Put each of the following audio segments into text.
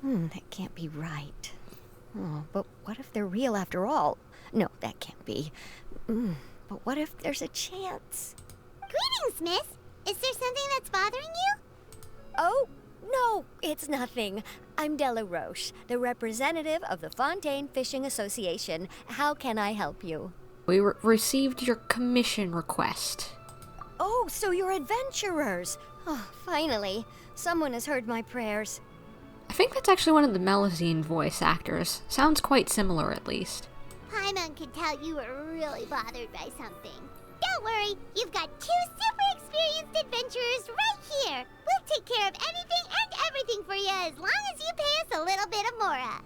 That can't be right. Oh, but what if they're real after all? No, that can't be. But what if there's a chance? Greetings, miss. Is there something that's bothering you? Oh, no, it's nothing. I'm Della Roche, the representative of the Fontaine Fishing Association. How can I help you? We received your commission request. Oh, so you're adventurers. Oh, finally. Someone has heard my prayers. I think that's actually one of the Melusine voice actors. Sounds quite similar, at least. Paimon could tell you were really bothered by something. Don't worry, you've got 2 super experienced adventurers right here. We'll take care of anything and everything for you as long as you pay us a little bit of mora.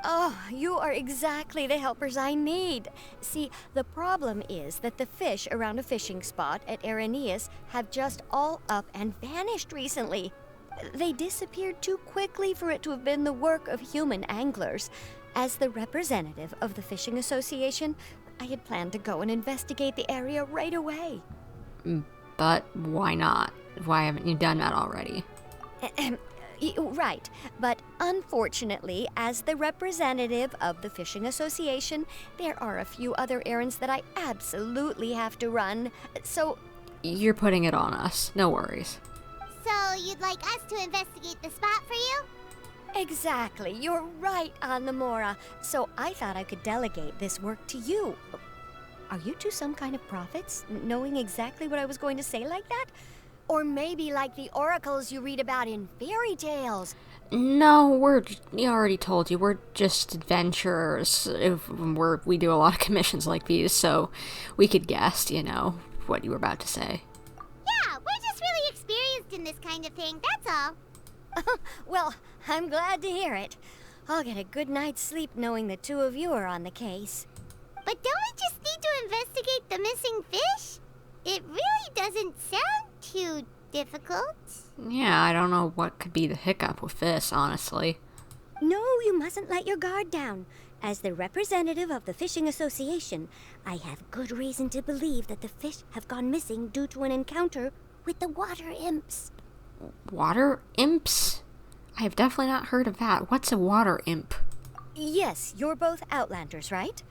Oh, you are exactly the helpers I need. See, the problem is that the fish around a fishing spot at Irenaeus have just all up and vanished recently. They disappeared too quickly for it to have been the work of human anglers. As the representative of the Fishing Association, I had planned to go and investigate the area right away. But why not? Why haven't you done that already? Right, but unfortunately, as the representative of the Fishing Association, there are a few other errands that I absolutely have to run, so... You're putting it on us. No worries. So you'd like us to investigate the spot for you? Exactly, you're right on the mora. So I thought I could delegate this work to you. Are you two some kind of prophets, knowing exactly what I was going to say like that? Or maybe like the oracles you read about in fairy tales? No, we already told you, we're just adventurers. We do a lot of commissions like these, so we could guess, what you were about to say. Yeah, we're just really experienced in this kind of thing, that's all. Well, I'm glad to hear it. I'll get a good night's sleep knowing the two of you are on the case. But don't we just need to investigate the missing fish? It really doesn't sound too difficult. Yeah, I don't know what could be the hiccup with this, honestly. No, you mustn't let your guard down. As the representative of the Fishing Association, I have good reason to believe that the fish have gone missing due to an encounter with the water imps. Water imps? I have definitely not heard of that. What's a water imp? Yes, you're both Outlanders, right?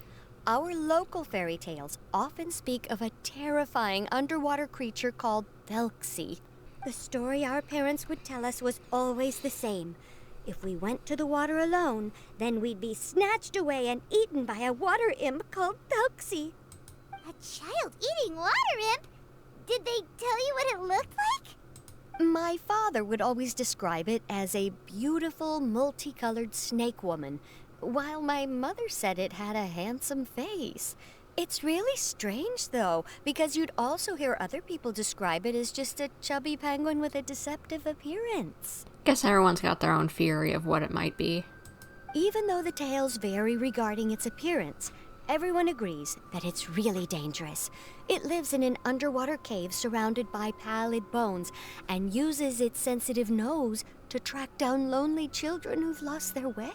Our local fairy tales often speak of a terrifying underwater creature called Thelxie. The story our parents would tell us was always the same. If we went to the water alone, then we'd be snatched away and eaten by a water imp called Thelxie. A child eating water imp? Did they tell you what it looked like? My father would always describe it as a beautiful, multicolored snake woman, while my mother said it had a handsome face. It's really strange, though, because you'd also hear other people describe it as just a chubby penguin with a deceptive appearance. Guess everyone's got their own theory of what it might be. Even though the tales vary regarding its appearance, everyone agrees that it's really dangerous. It lives in an underwater cave surrounded by pallid bones and uses its sensitive nose to track down lonely children who've lost their way.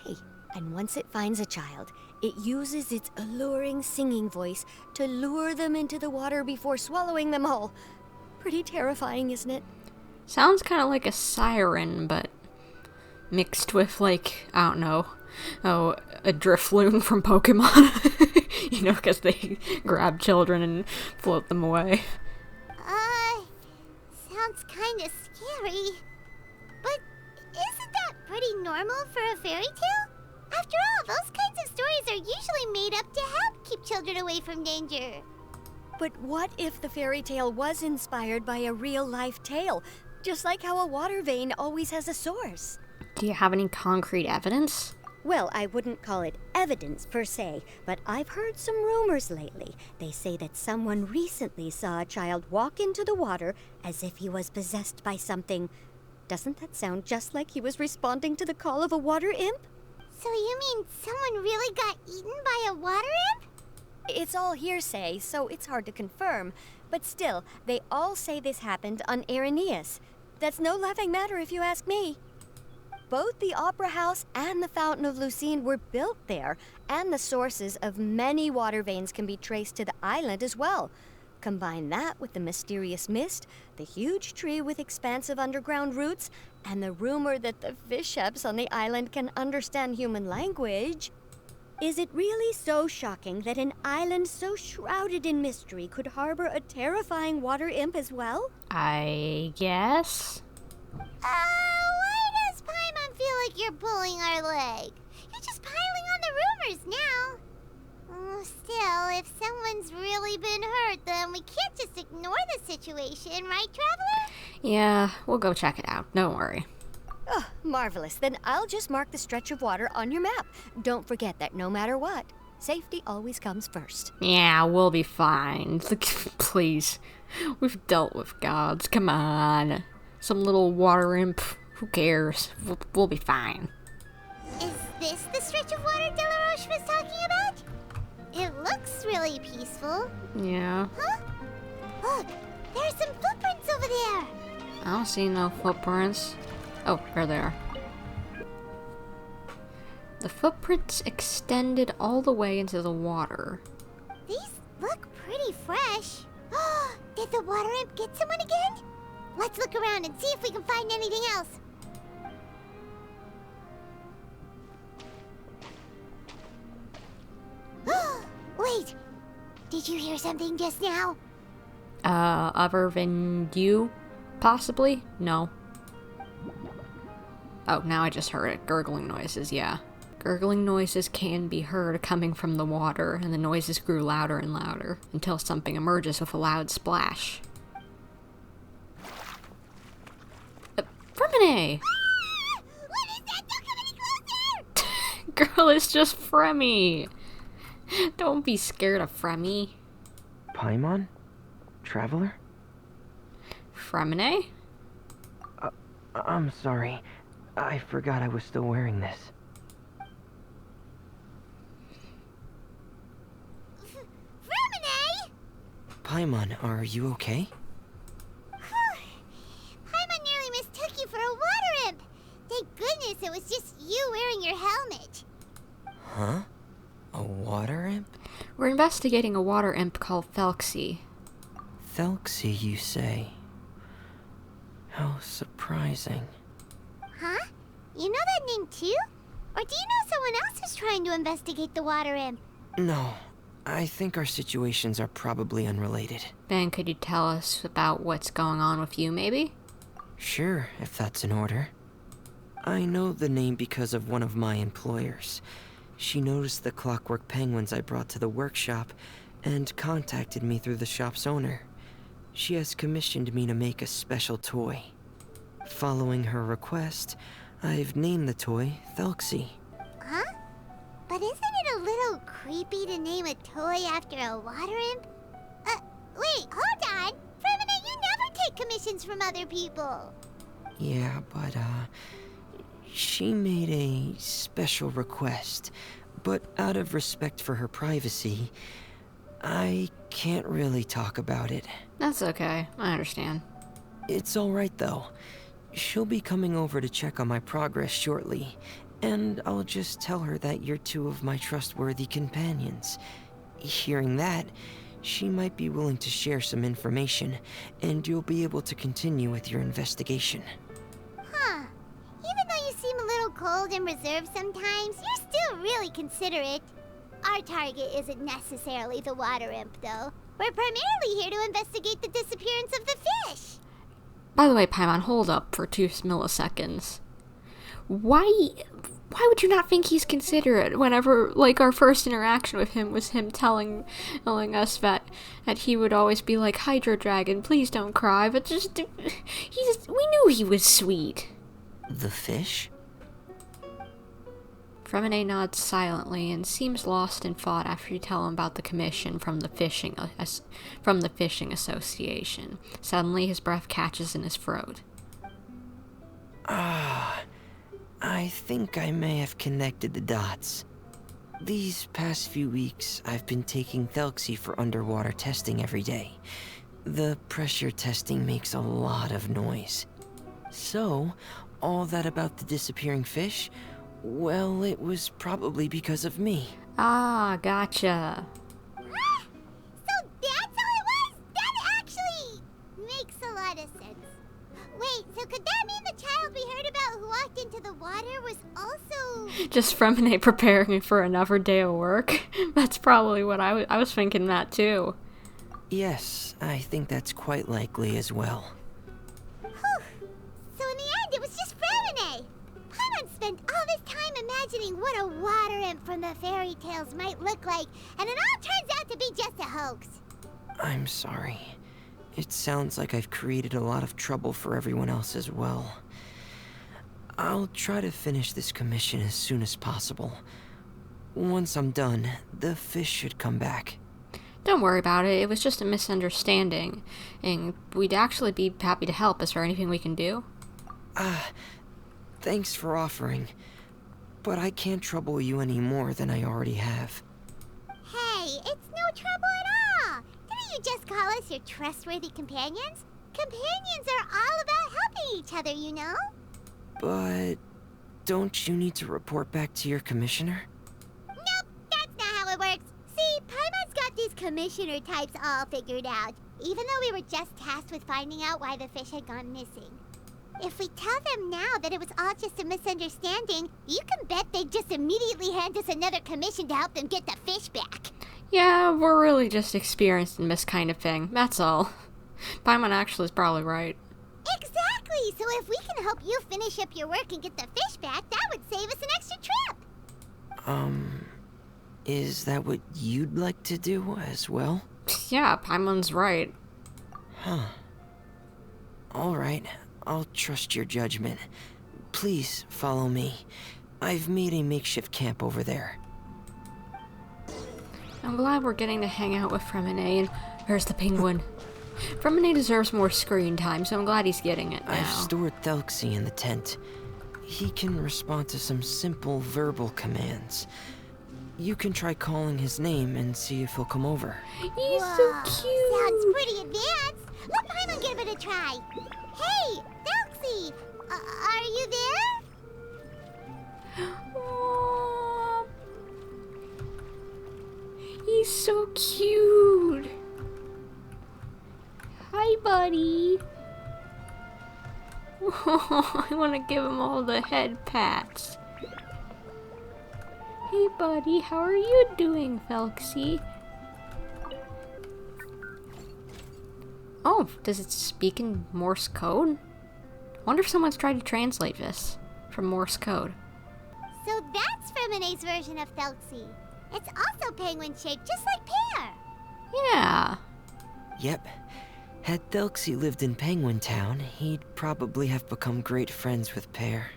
And once it finds a child, it uses its alluring singing voice to lure them into the water before swallowing them whole. Pretty terrifying, isn't it? Sounds kind of like a siren, but mixed with, I don't know, a Drifloon from Pokemon. Because they grab children and float them away. Sounds kinda scary. But isn't that pretty normal for a fairy tale? After all, those kinds of stories are usually made up to help keep children away from danger. But what if the fairy tale was inspired by a real-life tale? Just like how a water vein always has a source. Do you have any concrete evidence? Well, I wouldn't call it evidence per se, but I've heard some rumors lately. They say that someone recently saw a child walk into the water as if he was possessed by something. Doesn't that sound just like he was responding to the call of a water imp? So you mean someone really got eaten by a water imp? It's all hearsay, so it's hard to confirm. But still, they all say this happened on Irenaeus. That's no laughing matter if you ask me. Both the Opera House and the Fountain of Lucine were built there, and the sources of many water veins can be traced to the island as well. Combine that with the mysterious mist, the huge tree with expansive underground roots, and the rumor that the fish chefs on the island can understand human language. Is it really so shocking that an island so shrouded in mystery could harbor a terrifying water imp as well? I guess. Why does Paimon feel like you're pulling our leg? You're just piling on the rumors now. Still, if someone's really been hurt, then we can't just ignore the situation, right, Traveler? Yeah, we'll go check it out. Don't worry. Oh, marvelous. Then I'll just mark the stretch of water on your map. Don't forget that no matter what, safety always comes first. Yeah, we'll be fine. Please. We've dealt with gods. Come on. Some little water imp. Who cares? We'll be fine. Is this the stretch of water Delaroche was talking about? It looks really peaceful. Yeah. Huh? Look, there's some footprints over there. I don't see no footprints. Oh, there they are. The footprints extended all the way into the water. These look pretty fresh. Did the water imp get someone again? Let's look around and see if we can find anything else. Wait, did you hear something just now? Other than you? Possibly? No. Oh, now I just heard it. Gurgling noises, yeah. Gurgling noises can be heard coming from the water, and the noises grew louder and louder, until something emerges with a loud splash. Freminet! What is that? Don't come any closer! Girl, it's just Fremi! Don't be scared of Fremi. Paimon? Traveler? Freminet? I'm sorry. I forgot I was still wearing this. Freminet! Paimon, are you okay? Paimon nearly mistook you for a water imp. Thank goodness it was just you wearing your helmet. Huh? A water imp? We're investigating a water imp called Thelxie. Thelxie, you say? How surprising. Huh? You know that name too? Or do you know someone else who's trying to investigate the water imp? No, I think our situations are probably unrelated. Ben, could you tell us about what's going on with you, maybe? Sure, if that's in order. I know the name because of one of my employers. She noticed the clockwork penguins I brought to the workshop and contacted me through the shop's owner. She has commissioned me to make a special toy. Following her request, I've named the toy Thelxie. Huh? But isn't it a little creepy to name a toy after a water imp? Wait, hold on! Freminet, you never take commissions from other people! Yeah, but, she made a special request, but out of respect for her privacy, I can't really talk about it. That's okay. I understand. It's alright though. She'll be coming over to check on my progress shortly, and I'll just tell her that you're two of my trustworthy companions. Hearing that, she might be willing to share some information, and you'll be able to continue with your investigation. Huh. Even though you seem a little cold and reserved sometimes, you're still really considerate. Our target isn't necessarily the water imp, though. We're primarily here to investigate the disappearance of the fish. By the way, Paimon, hold up for 2 milliseconds. Why would you not think he's considerate whenever, like, our first interaction with him was him telling us that he would always be like, Hydro Dragon, please don't cry, but just, we knew he was sweet. The fish? Freminet nods silently and seems lost in thought after you tell him about the commission from the fishing association. Suddenly, his breath catches in his throat. I think I may have connected the dots. These past few weeks, I've been taking Thelxie for underwater testing every day. The pressure testing makes a lot of noise. So, all that about the disappearing fish? Well, it was probably because of me. Ah, gotcha. So that's how it was? into the water was also... Just Freminet preparing for another day of work. That's probably what I was thinking that too. Yes, I think that's quite likely as well. Whew. So in the end, it was just Freminet. Paimon spent all this time imagining what a water imp from the fairy tales might look like, and it all turns out to be just a hoax. I'm sorry. It sounds like I've created a lot of trouble for everyone else as well. I'll try to finish this commission as soon as possible. Once I'm done, the fish should come back. Don't worry about it. It was just a misunderstanding. And we'd actually be happy to help. Is there anything we can do? Thanks for offering. But I can't trouble you any more than I already have. Hey, it's no trouble at all. Didn't you just call us your trustworthy companions? Companions are all about helping each other, you know? But don't you need to report back to your commissioner? Nope, that's not how it works. See, Paimon's got these commissioner types all figured out, even though we were just tasked with finding out why the fish had gone missing. If we tell them now that it was all just a misunderstanding, you can bet they'd just immediately hand us another commission to help them get the fish back. Yeah, we're really just experienced in this kind of thing. That's all. Paimon actually is probably right. Exactly! So if we can help you finish up your work and get the fish back, that would save us an extra trip! Is that what you'd like to do as well? Yeah, Paimon's right. Huh. Alright, I'll trust your judgment. Please follow me. I've made a makeshift camp over there. I'm glad we're getting to hang out with Freminet, and there's the penguin. Freminet deserves more screen time, so I'm glad he's getting it now. I've stored Thelxie in the tent. He can respond to some simple verbal commands. You can try calling his name and see if he'll come over. He's Whoa, so cute! sounds pretty advanced! Let Paimon give it a try! Hey, Thelxie! Are you there? Aw. He's so cute! Hi, buddy! I want to give him all the head pats. Hey, buddy, how are you doing, Thelxie? Oh, does it speak in Morse code? Wonder if someone's tried to translate this from Morse code. So that's Freminet's version of Thelxie. It's also penguin-shaped, just like Pear. Yeah. Yep. Had Thelxie lived in Penguin Town, he'd probably have become great friends with Pear.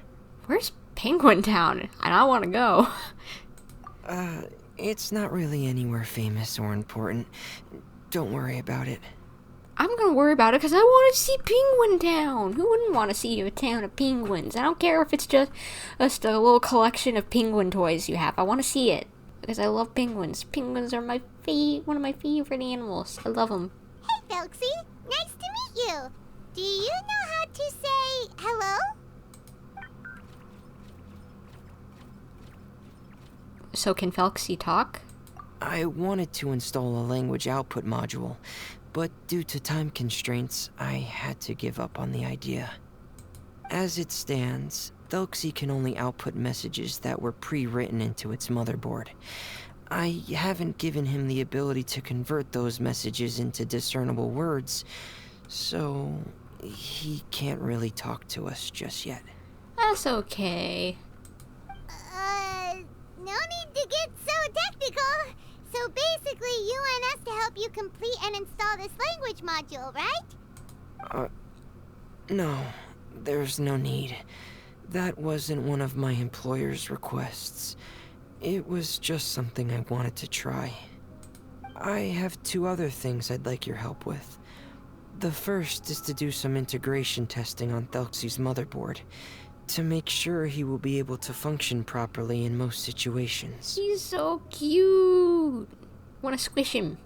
Where's Penguin Town? I want to go. It's not really anywhere famous or important. Don't worry about it. I'm gonna worry about it because I want to see Penguin Town. Who wouldn't want to see a town of penguins? I don't care if it's just a little collection of penguin toys you have. I want to see it because I love penguins. Penguins are one of my favorite animals. I love them. Hey, Thelxie. Nice to meet you. Do you know how to say hello? So can Thelxie talk? I wanted to install a language output module, but due to time constraints, I had to give up on the idea. As it stands, Thelxie can only output messages that were pre-written into its motherboard. I haven't given him the ability to convert those messages into discernible words, so he can't really talk to us just yet. That's okay. No need to get so technical. So basically, you want us to help you complete and install this language module, right? No, there's no need. That wasn't one of my employer's requests. It was just something I wanted to try. I have 2 other things I'd like your help with. The first is to do some integration testing on Thelxie's motherboard, to make sure he will be able to function properly in most situations. He's so cute. Want to squish him?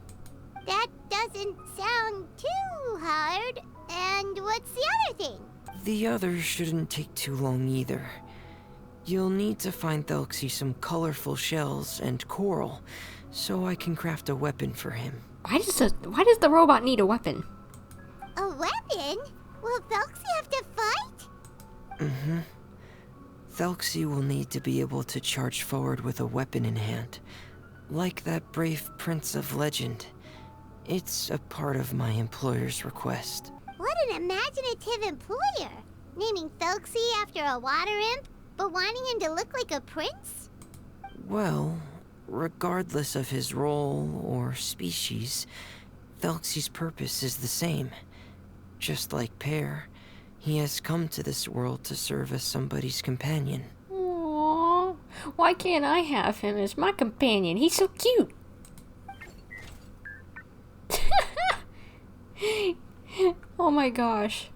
That doesn't sound too hard. And what's the other thing? The other shouldn't take too long either. You'll need to find Thelxie some colorful shells and coral, so I can craft a weapon for him. Why does the robot need a weapon? A weapon? Will Thelxie have to fight? Mm-hmm. Thelxie will need to be able to charge forward with a weapon in hand, like that brave prince of legend. It's a part of my employer's request. What an imaginative employer! Naming Thelxie after a water imp, but wanting him to look like a prince? Well, regardless of his role or species, Thelxie's purpose is the same. Just like Pear, he has come to this world to serve as somebody's companion. Aww. Why can't I have him as my companion? He's so cute. Oh my gosh.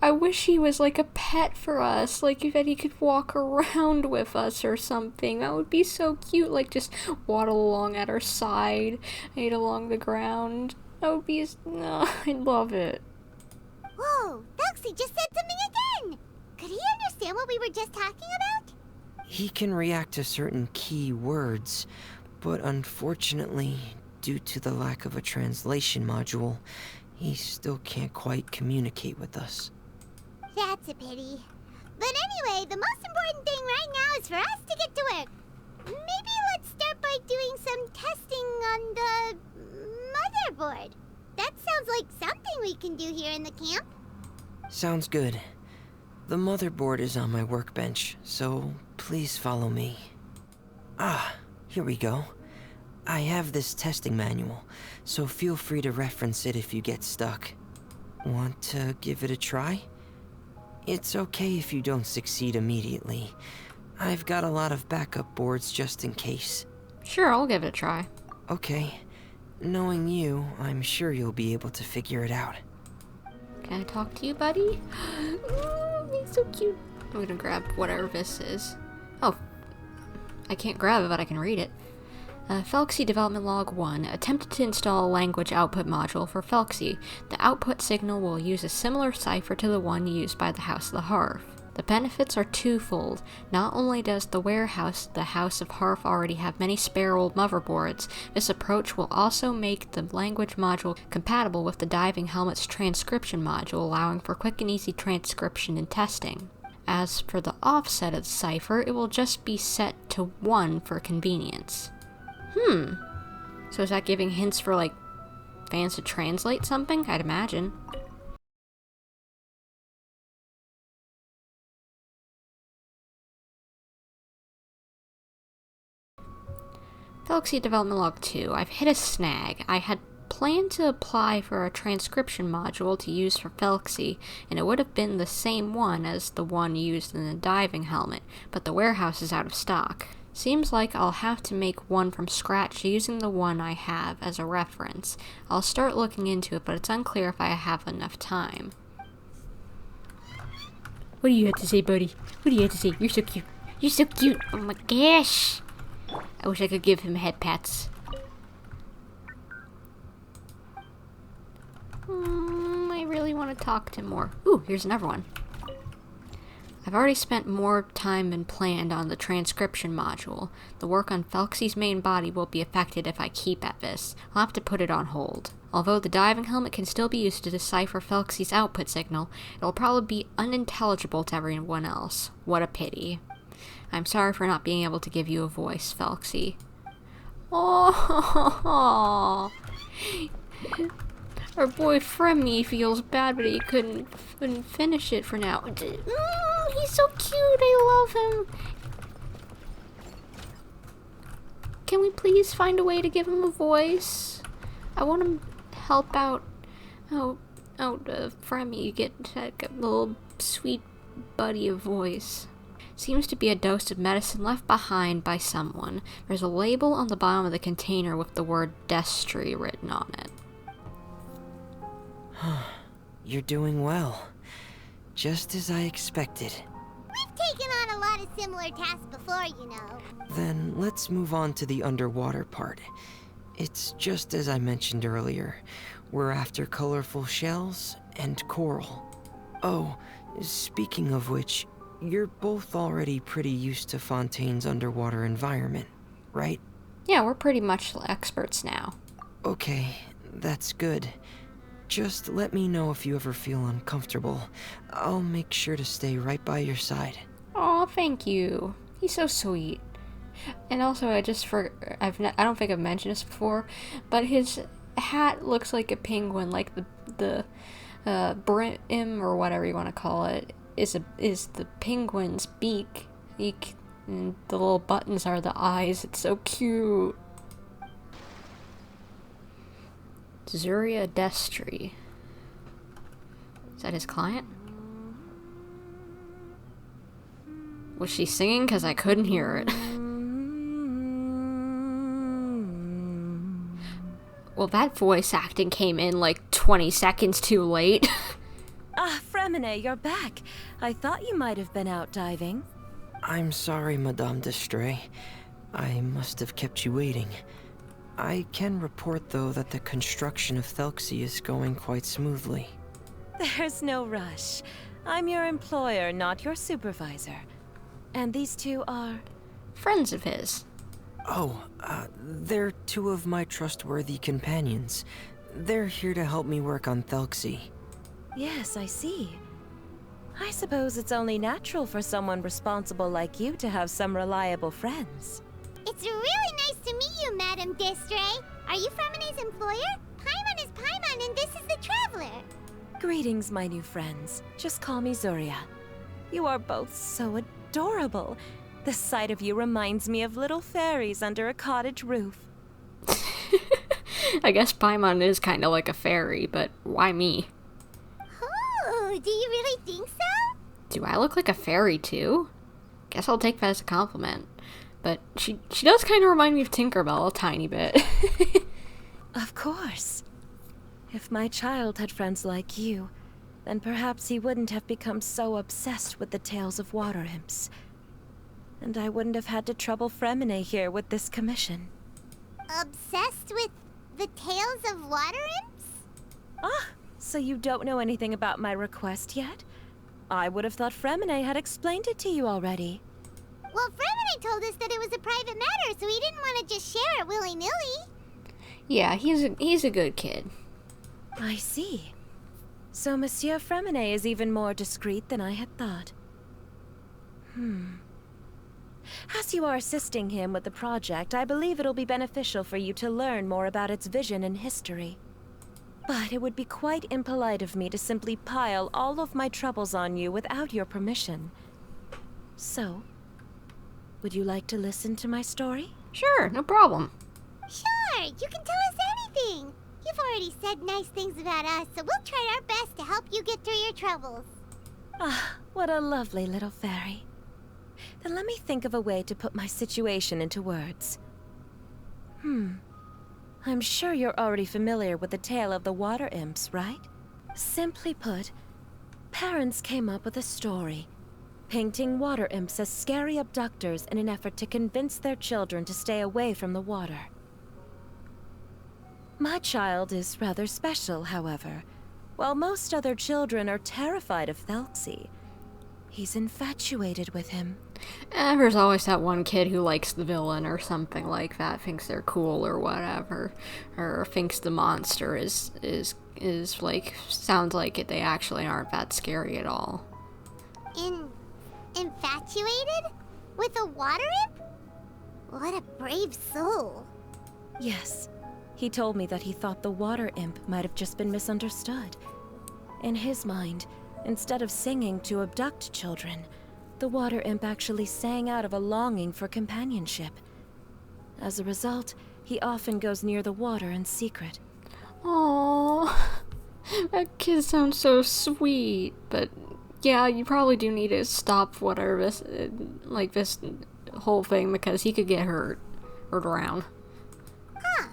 I wish he was like a pet for us. Like that he could walk around with us or something. That would be so cute. Like just waddle along at our side, eat along the ground. That would be... No, I'd love it. Whoa, Thelxie just said something again! Could he understand what we were just talking about? He can react to certain key words, but unfortunately, due to the lack of a translation module, he still can't quite communicate with us. That's a pity. But anyway, the most important thing right now is for us to get to work. Maybe let's start by doing some testing on the motherboard. That sounds like something we can do here in the camp. Sounds good. The motherboard is on my workbench, so please follow me. Ah, here we go. I have this testing manual, so feel free to reference it if you get stuck. Want to give it a try? It's okay if you don't succeed immediately. I've got a lot of backup boards just in case. Sure, I'll give it a try. Okay. Knowing you, I'm sure you'll be able to figure it out. Can I talk to you, buddy? He's so cute. I'm gonna grab whatever this is. Oh, I can't grab it, but I can read it. Thelxie Development Log 1 attempted to install a language output module for Thelxie. The output signal will use a similar cipher to the one used by the House of the Hearth. The benefits are twofold. Not only does the warehouse, the House of Hearth, already have many spare old motherboards, this approach will also make the language module compatible with the diving helmet's transcription module, allowing for quick and easy transcription and testing. As for the offset of the cipher, it will just be set to 1 for convenience. So is that giving hints for, like, fans to translate something? I'd imagine. Thelxie Development Log 2. I've hit a snag. I had planned to apply for a transcription module to use for Thelxie, and it would have been the same one as the one used in the diving helmet, but the warehouse is out of stock. Seems like I'll have to make one from scratch using the one I have as a reference. I'll start looking into it, but it's unclear if I have enough time. What do you have to say, buddy? What do you have to say? You're so cute. You're so cute. Oh my gosh. I wish I could give him head pats. I really want to talk to him more. Ooh, here's another one. I've already spent more time than planned on the transcription module. The work on Thelxie's main body will be affected if I keep at this. I'll have to put it on hold. Although the diving helmet can still be used to decipher Thelxie's output signal, it'll probably be unintelligible to everyone else. What a pity. I'm sorry for not being able to give you a voice, Thelxie. Oh, our boy Freminet feels bad, but he couldn't finish it for now. He's so cute. I love him. Can we please find a way to give him a voice? I want to help out. Freminet get a little sweet buddy a voice. Seems to be a dose of medicine left behind by someone. There's a label on the bottom of the container with the word Destry written on it. You're doing well. Just as I expected. We've taken on a lot of similar tasks before, you know. Then let's move on to the underwater part. It's just as I mentioned earlier. We're after colorful shells and coral. Oh, speaking of which, you're both already pretty used to Fontaine's underwater environment, right? Yeah, we're pretty much experts now. Okay, that's good. Just let me know if you ever feel uncomfortable. I'll make sure to stay right by your side. Aw, thank you. He's so sweet. And also, I don't think I've mentioned this before, but his hat looks like a penguin, like the brim, or whatever you want to call it, is the penguin's beak. And the little buttons are the eyes. It's so cute. Zuria Destry. Is that his client? Was she singing? Because I couldn't hear it. Well, that voice acting came in like 20 seconds too late. Ah, Freminet, you're back. I thought you might have been out diving. I'm sorry, Madame Destray. I must have kept you waiting. I can report, though, that the construction of Thelxie is going quite smoothly. There's no rush. I'm your employer, not your supervisor. And these two are... Friends of his. Oh, they're two of my trustworthy companions. They're here to help me work on Thelxie. Yes, I see. I suppose it's only natural for someone responsible like you to have some reliable friends. It's really nice to meet you, Madame Destray. Are you Freminet's employer? Paimon is Paimon, and this is the Traveler. Greetings, my new friends. Just call me Zuria. You are both so adorable. The sight of you reminds me of little fairies under a cottage roof. I guess Paimon is kind of like a fairy, but why me? Oh, do you really think so? Do I look like a fairy too? Guess I'll take that as a compliment. But she does kind of remind me of Tinkerbell a tiny bit. Of course. If my child had friends like you, then perhaps he wouldn't have become so obsessed with the tales of water imps. And I wouldn't have had to trouble Freminet here with this commission. Obsessed with the tales of water imps? Ah, so you don't know anything about my request yet? I would have thought Freminet had explained it to you already. Well, Freminet told us that it was a private matter, so he didn't want to just share it willy-nilly. Yeah, he's a good kid. I see. So Monsieur Freminet is even more discreet than I had thought. As you are assisting him with the project, I believe it'll be beneficial for you to learn more about its vision and history. But it would be quite impolite of me to simply pile all of my troubles on you without your permission. So, would you like to listen to my story? Sure, no problem. Sure, you can tell us anything. You've already said nice things about us, so we'll try our best to help you get through your troubles. Ah, what a lovely little fairy. Then let me think of a way to put my situation into words. I'm sure you're already familiar with the tale of the water imps, right? Simply put, parents came up with a story, painting water imps as scary abductors in an effort to convince their children to stay away from the water. My child is rather special, however. While most other children are terrified of Thelxie, he's infatuated with him. There's always that one kid who likes the villain or something like that, thinks they're cool or whatever, or thinks the monster is like, sounds like it, they actually aren't that scary at all. Infatuated? With a water imp? What a brave soul. Yes. He told me that he thought the water imp might have just been misunderstood. In his mind, instead of singing to abduct children, the water imp actually sang out of a longing for companionship. As a result, he often goes near the water in secret. Aww, that kid sounds so sweet, but yeah, you probably do need to stop whatever this whole thing, because he could get hurt or drown. Huh.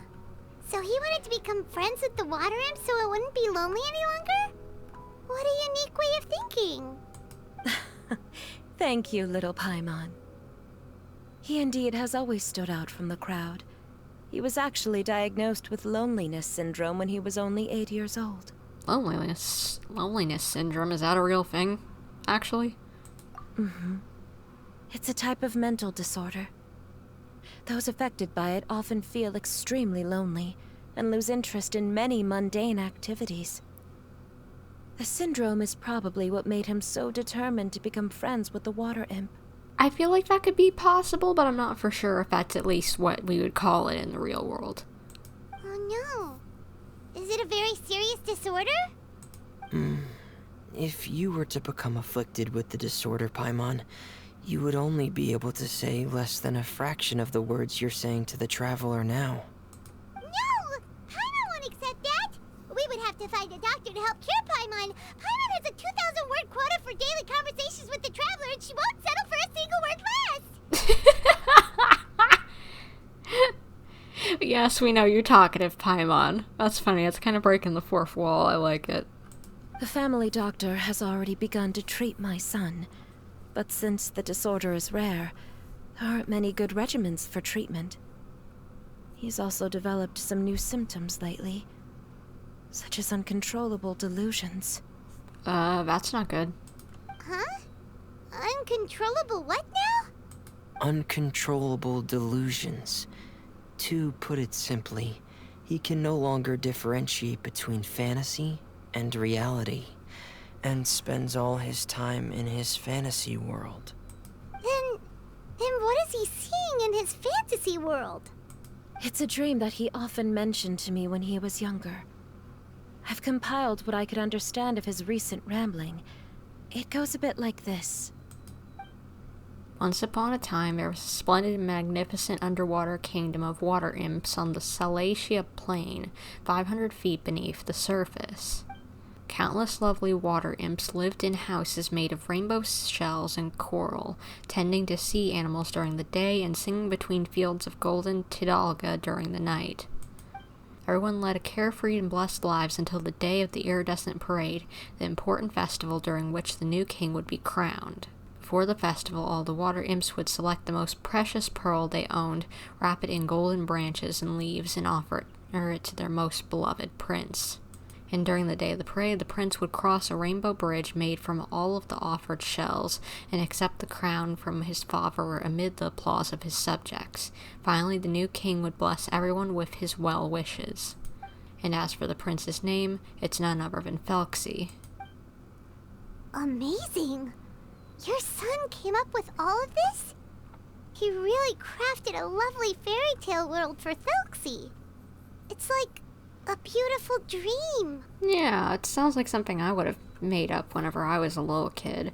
So he wanted to become friends with the water imp so it wouldn't be lonely any longer? What a unique way of thinking. Thank you, little Paimon. He indeed has always stood out from the crowd. He was actually diagnosed with loneliness syndrome when he was only 8 years old. Loneliness syndrome, is that a real thing, actually? It's a type of mental disorder. Those affected by it often feel extremely lonely and lose interest in many mundane activities. The syndrome is probably what made him so determined to become friends with the water imp. I feel like that could be possible, but I'm not for sure if that's at least what we would call it in the real world. Oh no. Is it a very serious disorder? If you were to become afflicted with the disorder, Paimon, you would only be able to say less than a fraction of the words you're saying to the traveler now. No! Paimon won't accept that! We would have to find a doctor to help cure Paimon. Paimon has a 2,000-word quota for daily conversations with the traveler, and she won't settle for a single word less! Yes, we know you're talkative, Paimon. That's funny, it's kind of breaking the fourth wall, I like it. The family doctor has already begun to treat my son, but since the disorder is rare, there aren't many good regimens for treatment. He's also developed some new symptoms lately, such as uncontrollable delusions. That's not good. Huh? Uncontrollable what now? Uncontrollable delusions. To put it simply, he can no longer differentiate between fantasy and reality, and spends all his time in his fantasy world. Then what is he seeing in his fantasy world? It's a dream that he often mentioned to me when he was younger. I've compiled what I could understand of his recent rambling. It goes a bit like this. Once upon a time, there was a splendid and magnificent underwater kingdom of water imps on the Thelxie plain, 500 feet beneath the surface. Countless lovely water imps lived in houses made of rainbow shells and coral, tending to sea animals during the day and singing between fields of golden tidalga during the night. Everyone led a carefree and blessed lives until the day of the iridescent parade, the important festival during which the new king would be crowned. Before the festival, all the water imps would select the most precious pearl they owned, wrap it in golden branches and leaves, and offer it to their most beloved prince. And during the day of the parade, the prince would cross a rainbow bridge made from all of the offered shells and accept the crown from his father amid the applause of his subjects. Finally, the new king would bless everyone with his well wishes. And as for the prince's name, it's none other than Thelxie. Amazing! Your son came up with all of this? He really crafted a lovely fairy tale world for Thelxie. It's like a beautiful dream. Yeah, it sounds like something I would have made up whenever I was a little kid.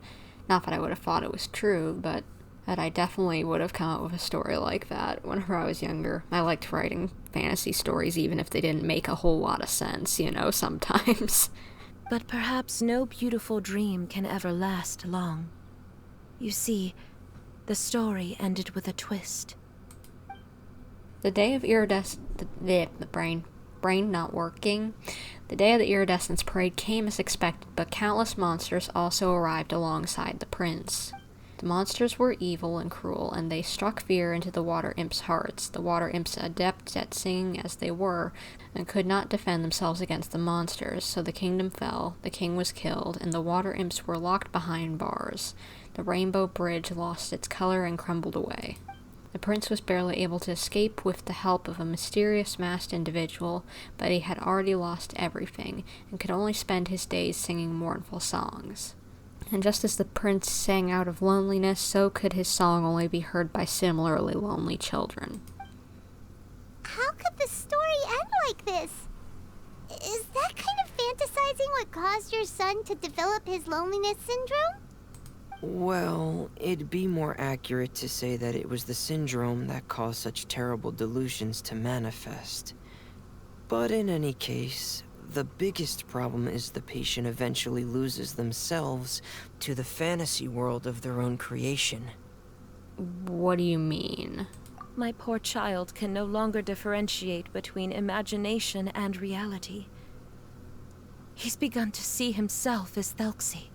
Not that I would have thought it was true, but that I definitely would have come up with a story like that whenever I was younger. I liked writing fantasy stories even if they didn't make a whole lot of sense, sometimes. But perhaps no beautiful dream can ever last long. You see, the story ended with a twist. The day of the brain not working. The day of the iridescence parade came as expected, but countless monsters also arrived alongside the prince. The monsters were evil and cruel, and they struck fear into the water imps' hearts. The water imps, adept at singing as they were, and could not defend themselves against the monsters, so the kingdom fell, the king was killed, and the water imps were locked behind bars. The rainbow bridge lost its color and crumbled away. The prince was barely able to escape with the help of a mysterious masked individual, but he had already lost everything, and could only spend his days singing mournful songs. And just as the prince sang out of loneliness, so could his song only be heard by similarly lonely children. How could the story end like this? Is that kind of fantasizing what caused your son to develop his loneliness syndrome? Well, it'd be more accurate to say that it was the syndrome that caused such terrible delusions to manifest. But in any case, the biggest problem is the patient eventually loses themselves to the fantasy world of their own creation. What do you mean? My poor child can no longer differentiate between imagination and reality. He's begun to see himself as Thelxie.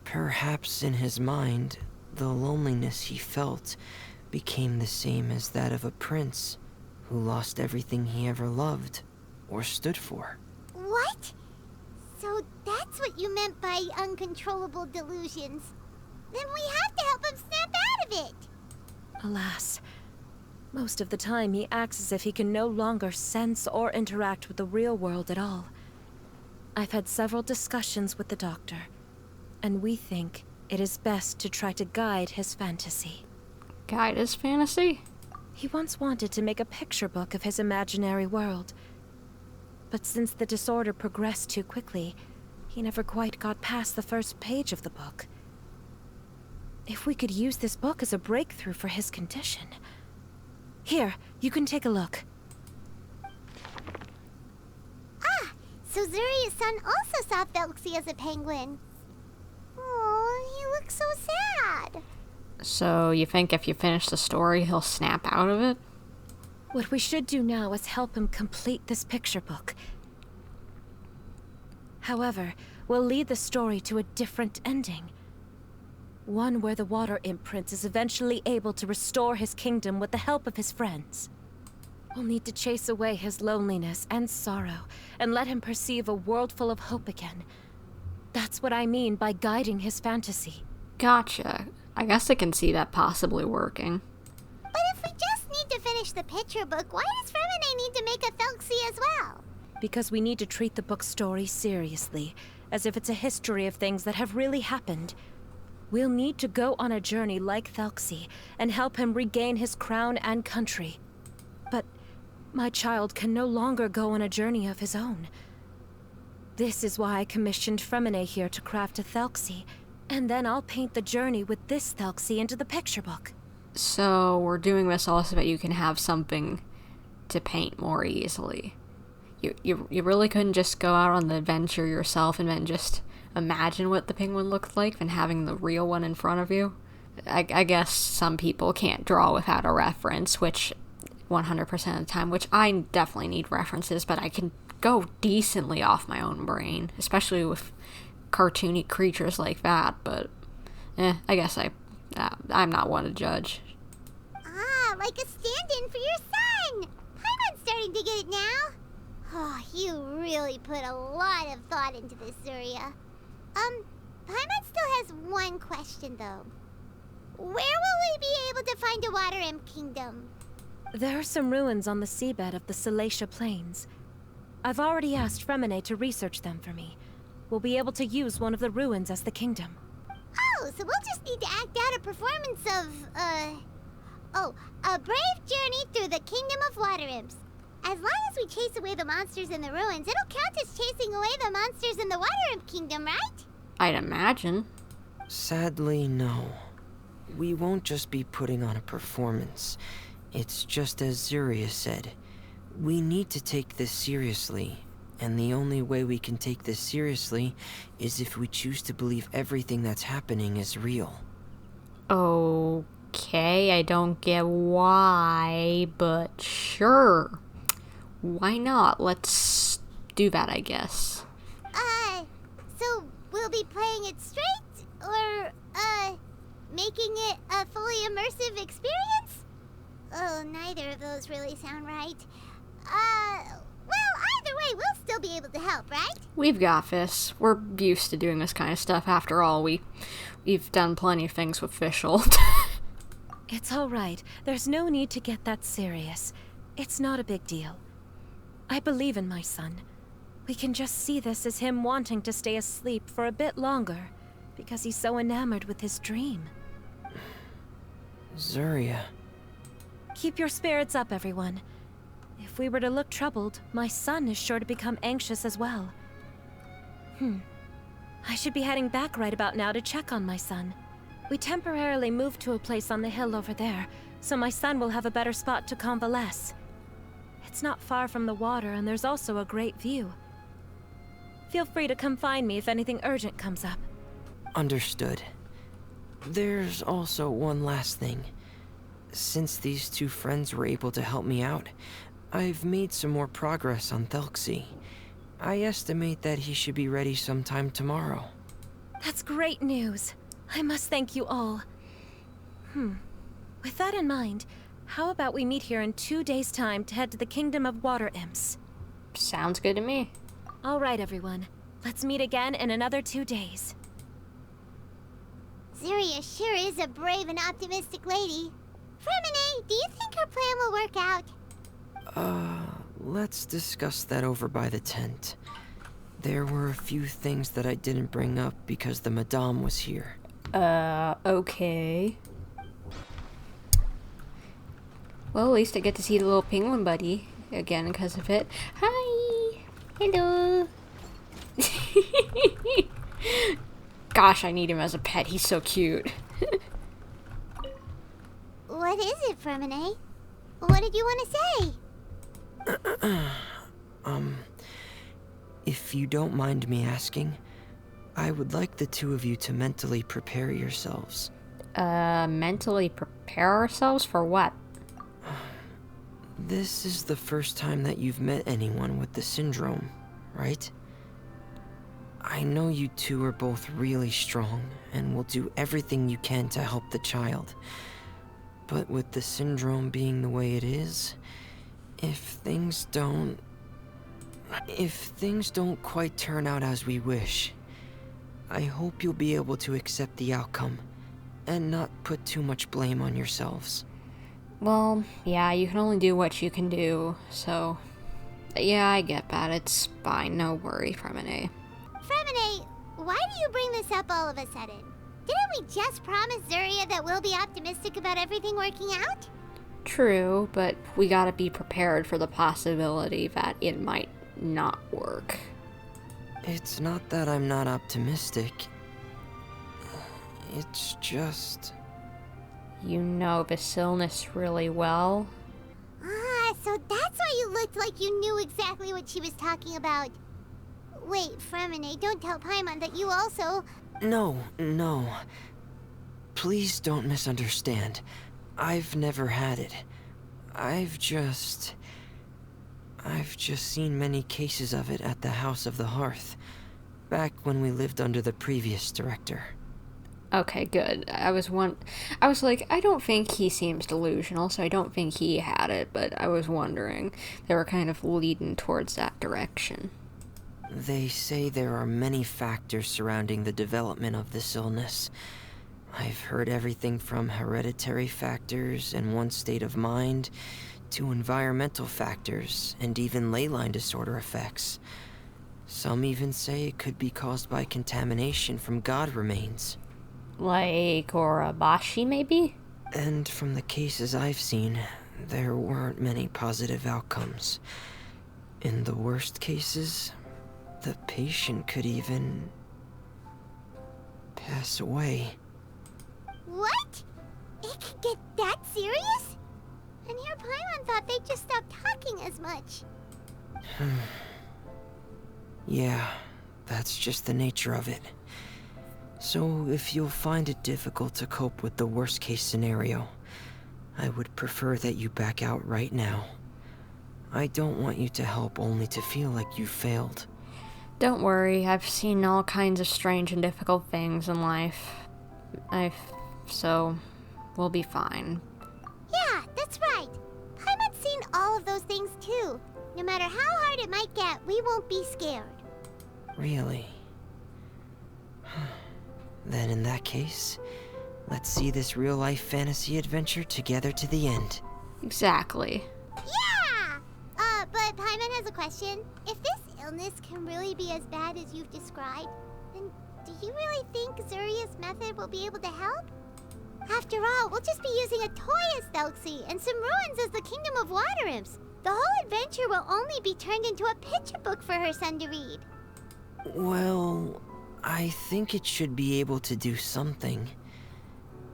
Perhaps in his mind, the loneliness he felt became the same as that of a prince who lost everything he ever loved or stood for. What? So that's what you meant by uncontrollable delusions. Then we have to help him snap out of it. Alas, most of the time he acts as if he can no longer sense or interact with the real world at all. I've had several discussions with the doctor, and we think it is best to try to guide his fantasy. Guide his fantasy? He once wanted to make a picture book of his imaginary world, but since the disorder progressed too quickly, he never quite got past the first page of the book. If we could use this book as a breakthrough for his condition... Here, you can take a look. Ah, so Zuria's son also saw Thelxie as a penguin. Oh, he looks so sad. So you think if you finish the story, he'll snap out of it? What we should do now is help him complete this picture book. However, we'll lead the story to a different ending. One where the Water Imp Prince is eventually able to restore his kingdom with the help of his friends. We'll need to chase away his loneliness and sorrow, and let him perceive a world full of hope again. That's what I mean by guiding his fantasy. Gotcha. I guess I can see that possibly working. But if we just need to finish the picture book, why does Freminet need to make a Thelxie as well? Because we need to treat the book's story seriously, as if it's a history of things that have really happened. We'll need to go on a journey like Thelxie, and help him regain his crown and country. But my child can no longer go on a journey of his own. This is why I commissioned Freminet here to craft a Thelxie, and then I'll paint the journey with this Thelxie into the picture book. So we're doing this also so that you can have something to paint more easily. You really couldn't just go out on the adventure yourself and then just imagine what the penguin looked like than having the real one in front of you? I guess some people can't draw without a reference, which 100% of the time, which I definitely need references, but I can go decently off my own brain, especially with cartoony creatures like that, but I guess I'm not one to judge. Ah, like a stand-in for your son! Paimon's starting to get it now. Oh, you really put a lot of thought into this, Zuria. Paimon still has one question, though. Where will we be able to find a Water Imp Kingdom? There are some ruins on the seabed of the Salacia Plains. I've already asked Freminet to research them for me. We'll be able to use one of the ruins as the kingdom. Oh, so we'll just need to act out a performance of, a brave journey through the Kingdom of Water Imps. As long as we chase away the monsters in the ruins, it'll count as chasing away the monsters in the Water Imp Kingdom, right? I'd imagine. Sadly, no. We won't just be putting on a performance. It's just as Zuria said. We need to take this seriously. And the only way we can take this seriously is if we choose to believe everything that's happening is real. Okay, I don't get why, but sure. Why not? Let's do that, I guess. So we'll be playing it straight, or, making it a fully immersive experience? Oh, neither of those really sound right. Well, either way, we'll still be able to help, right? We've got this. We're used to doing this kind of stuff. After all, we've done plenty of things with Fischl. It's all right. There's no need to get that serious. It's not a big deal. I believe in my son. We can just see this as him wanting to stay asleep for a bit longer, because he's so enamored with his dream. Zuria. Keep your spirits up, everyone. If we were to look troubled, my son is sure to become anxious as well. I should be heading back right about now to check on my son. We temporarily moved to a place on the hill over there, so my son will have a better spot to convalesce. It's not far from the water, and there's also a great view. Feel free to come find me if anything urgent comes up. Understood. There's also one last thing. Since these two friends were able to help me out, I've made some more progress on Thelxie. I estimate that he should be ready sometime tomorrow. That's great news. I must thank you all. With that in mind, how about we meet here in 2 days' time to head to the Kingdom of Water Imps? Sounds good to me. All right, everyone. Let's meet again in another 2 days. Zuria sure is a brave and optimistic lady. Freminet, do you think her plan will work out? Let's discuss that over by the tent. There were a few things that I didn't bring up because the Madame was here. Okay. Well, at least I get to see the little penguin buddy again because of it. Hi! Hello! Gosh, I need him as a pet. He's so cute. What is it, Freminet? What did you want to say? If you don't mind me asking, I would like the two of you to mentally prepare yourselves. Mentally prepare ourselves for what? This is the first time that you've met anyone with the syndrome, right? I know you two are both really strong and will do everything you can to help the child. But with the syndrome being the way it is, if things don't quite turn out as we wish, I hope you'll be able to accept the outcome and not put too much blame on yourselves. Well, yeah, you can only do what you can do, so... Yeah, I get that. It's fine. No worry, Freminet. Freminet, why do you bring this up all of a sudden? Didn't we just promise Zuria that we'll be optimistic about everything working out? True, but we gotta be prepared for the possibility that it might not work. It's not that I'm not optimistic. It's just... You know this illness really well. Ah, so that's why you looked like you knew exactly what she was talking about. Wait, Freminet, don't tell Paimon that you also... No. Please don't misunderstand. I've never had it. I've just seen many cases of it at the House of the Hearth, back when we lived under the previous director. Okay, good. I was like, I don't think he seems delusional, so I don't think he had it, but I was wondering. They were kind of leading towards that direction. They say there are many factors surrounding the development of this illness. I've heard everything from hereditary factors and one's state of mind, to environmental factors, and even ley line disorder effects. Some even say it could be caused by contamination from god remains. Like Orabashi, maybe? And from the cases I've seen, there weren't many positive outcomes. In the worst cases, the patient could even... pass away. What? It could get that serious? And here Paimon thought they'd just stop talking as much. Yeah, that's just the nature of it. So if you'll find it difficult to cope with the worst case scenario, I would prefer that you back out right now. I don't want you to help only to feel like you failed. Don't worry, I've seen all kinds of strange and difficult things in life. So, we'll be fine. Yeah, that's right. Paimon's seen all of those things too. No matter how hard it might get, we won't be scared. Really? Then in that case, let's see this real-life fantasy adventure together to the end. Exactly. Yeah! But Paimon has a question. If this illness can really be as bad as you've described, then do you really think Zuria's method will be able to help? After all, we'll just be using a toy as Thelxie and some ruins as the Kingdom of Water Imps. The whole adventure will only be turned into a picture book for her son to read. Well, I think it should be able to do something.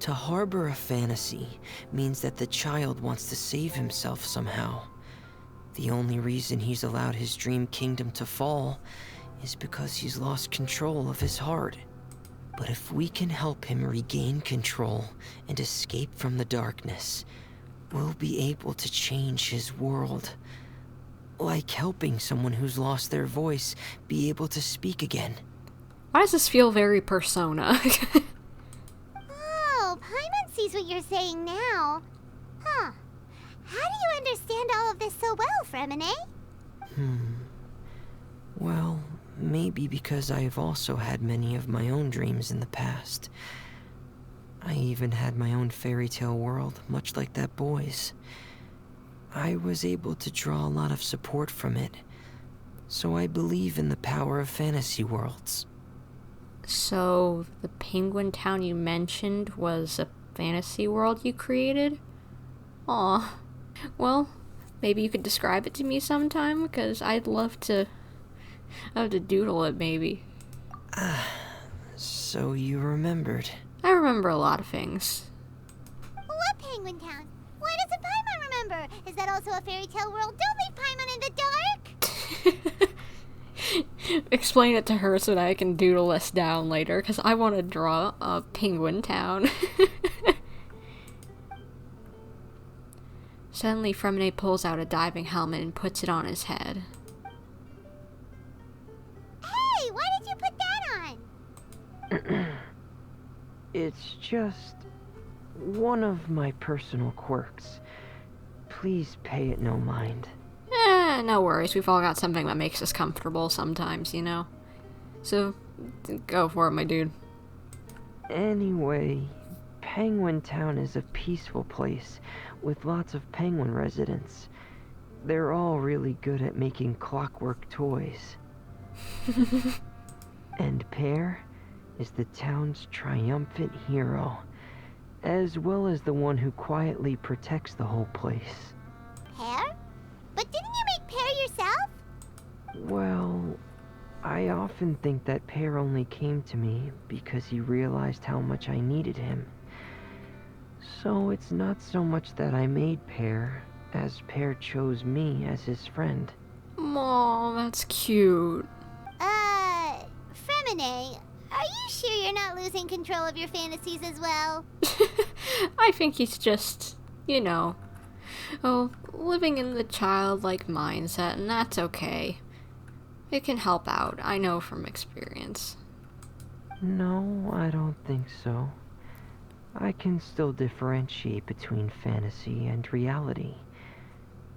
To harbor a fantasy means that the child wants to save himself somehow. The only reason he's allowed his dream kingdom to fall is because he's lost control of his heart. But if we can help him regain control and escape from the darkness, we'll be able to change his world. Like helping someone who's lost their voice be able to speak again. Why does this feel very Persona? Oh, Paimon sees what you're saying now. Huh. How do you understand all of this so well, Freminet? Well, maybe because I have also had many of my own dreams in the past. I even had my own fairy tale world, much like that boy's. I was able to draw a lot of support from it. so I believe in the power of fantasy worlds. So, the penguin town you mentioned was a fantasy world you created? Aw. Well, maybe you could describe it to me sometime, because I'd love to doodle it, maybe. So you remembered. I remember a lot of things. What penguin town? Why doesn't Paimon remember? Is that also a fairy tale world? Don't leave Paimon in the dark! Explain it to her so that I can doodle this down later, because I want to draw a penguin town. Suddenly, Freminet pulls out a diving helmet and puts it on his head. Hey, why did you put that on? It's just one of my personal quirks. Please pay it no mind. No worries. We've all got something that makes us comfortable sometimes, you know? So, go for it, my dude. Anyway, Penguin Town is a peaceful place with lots of penguin residents. They're all really good at making clockwork toys. And Pear is the town's triumphant hero, as well as the one who quietly protects the whole place. Pear? But didn't you make Pear yourself? Well, I often think that Pear only came to me because he realized how much I needed him. So it's not so much that I made Pear, as Pear chose me as his friend. Aw, that's cute. Freminet, are you sure you're not losing control of your fantasies as well? I think he's just, you know, living in the childlike mindset, and that's okay. It can help out, I know from experience. No, I don't think so. I can still differentiate between fantasy and reality.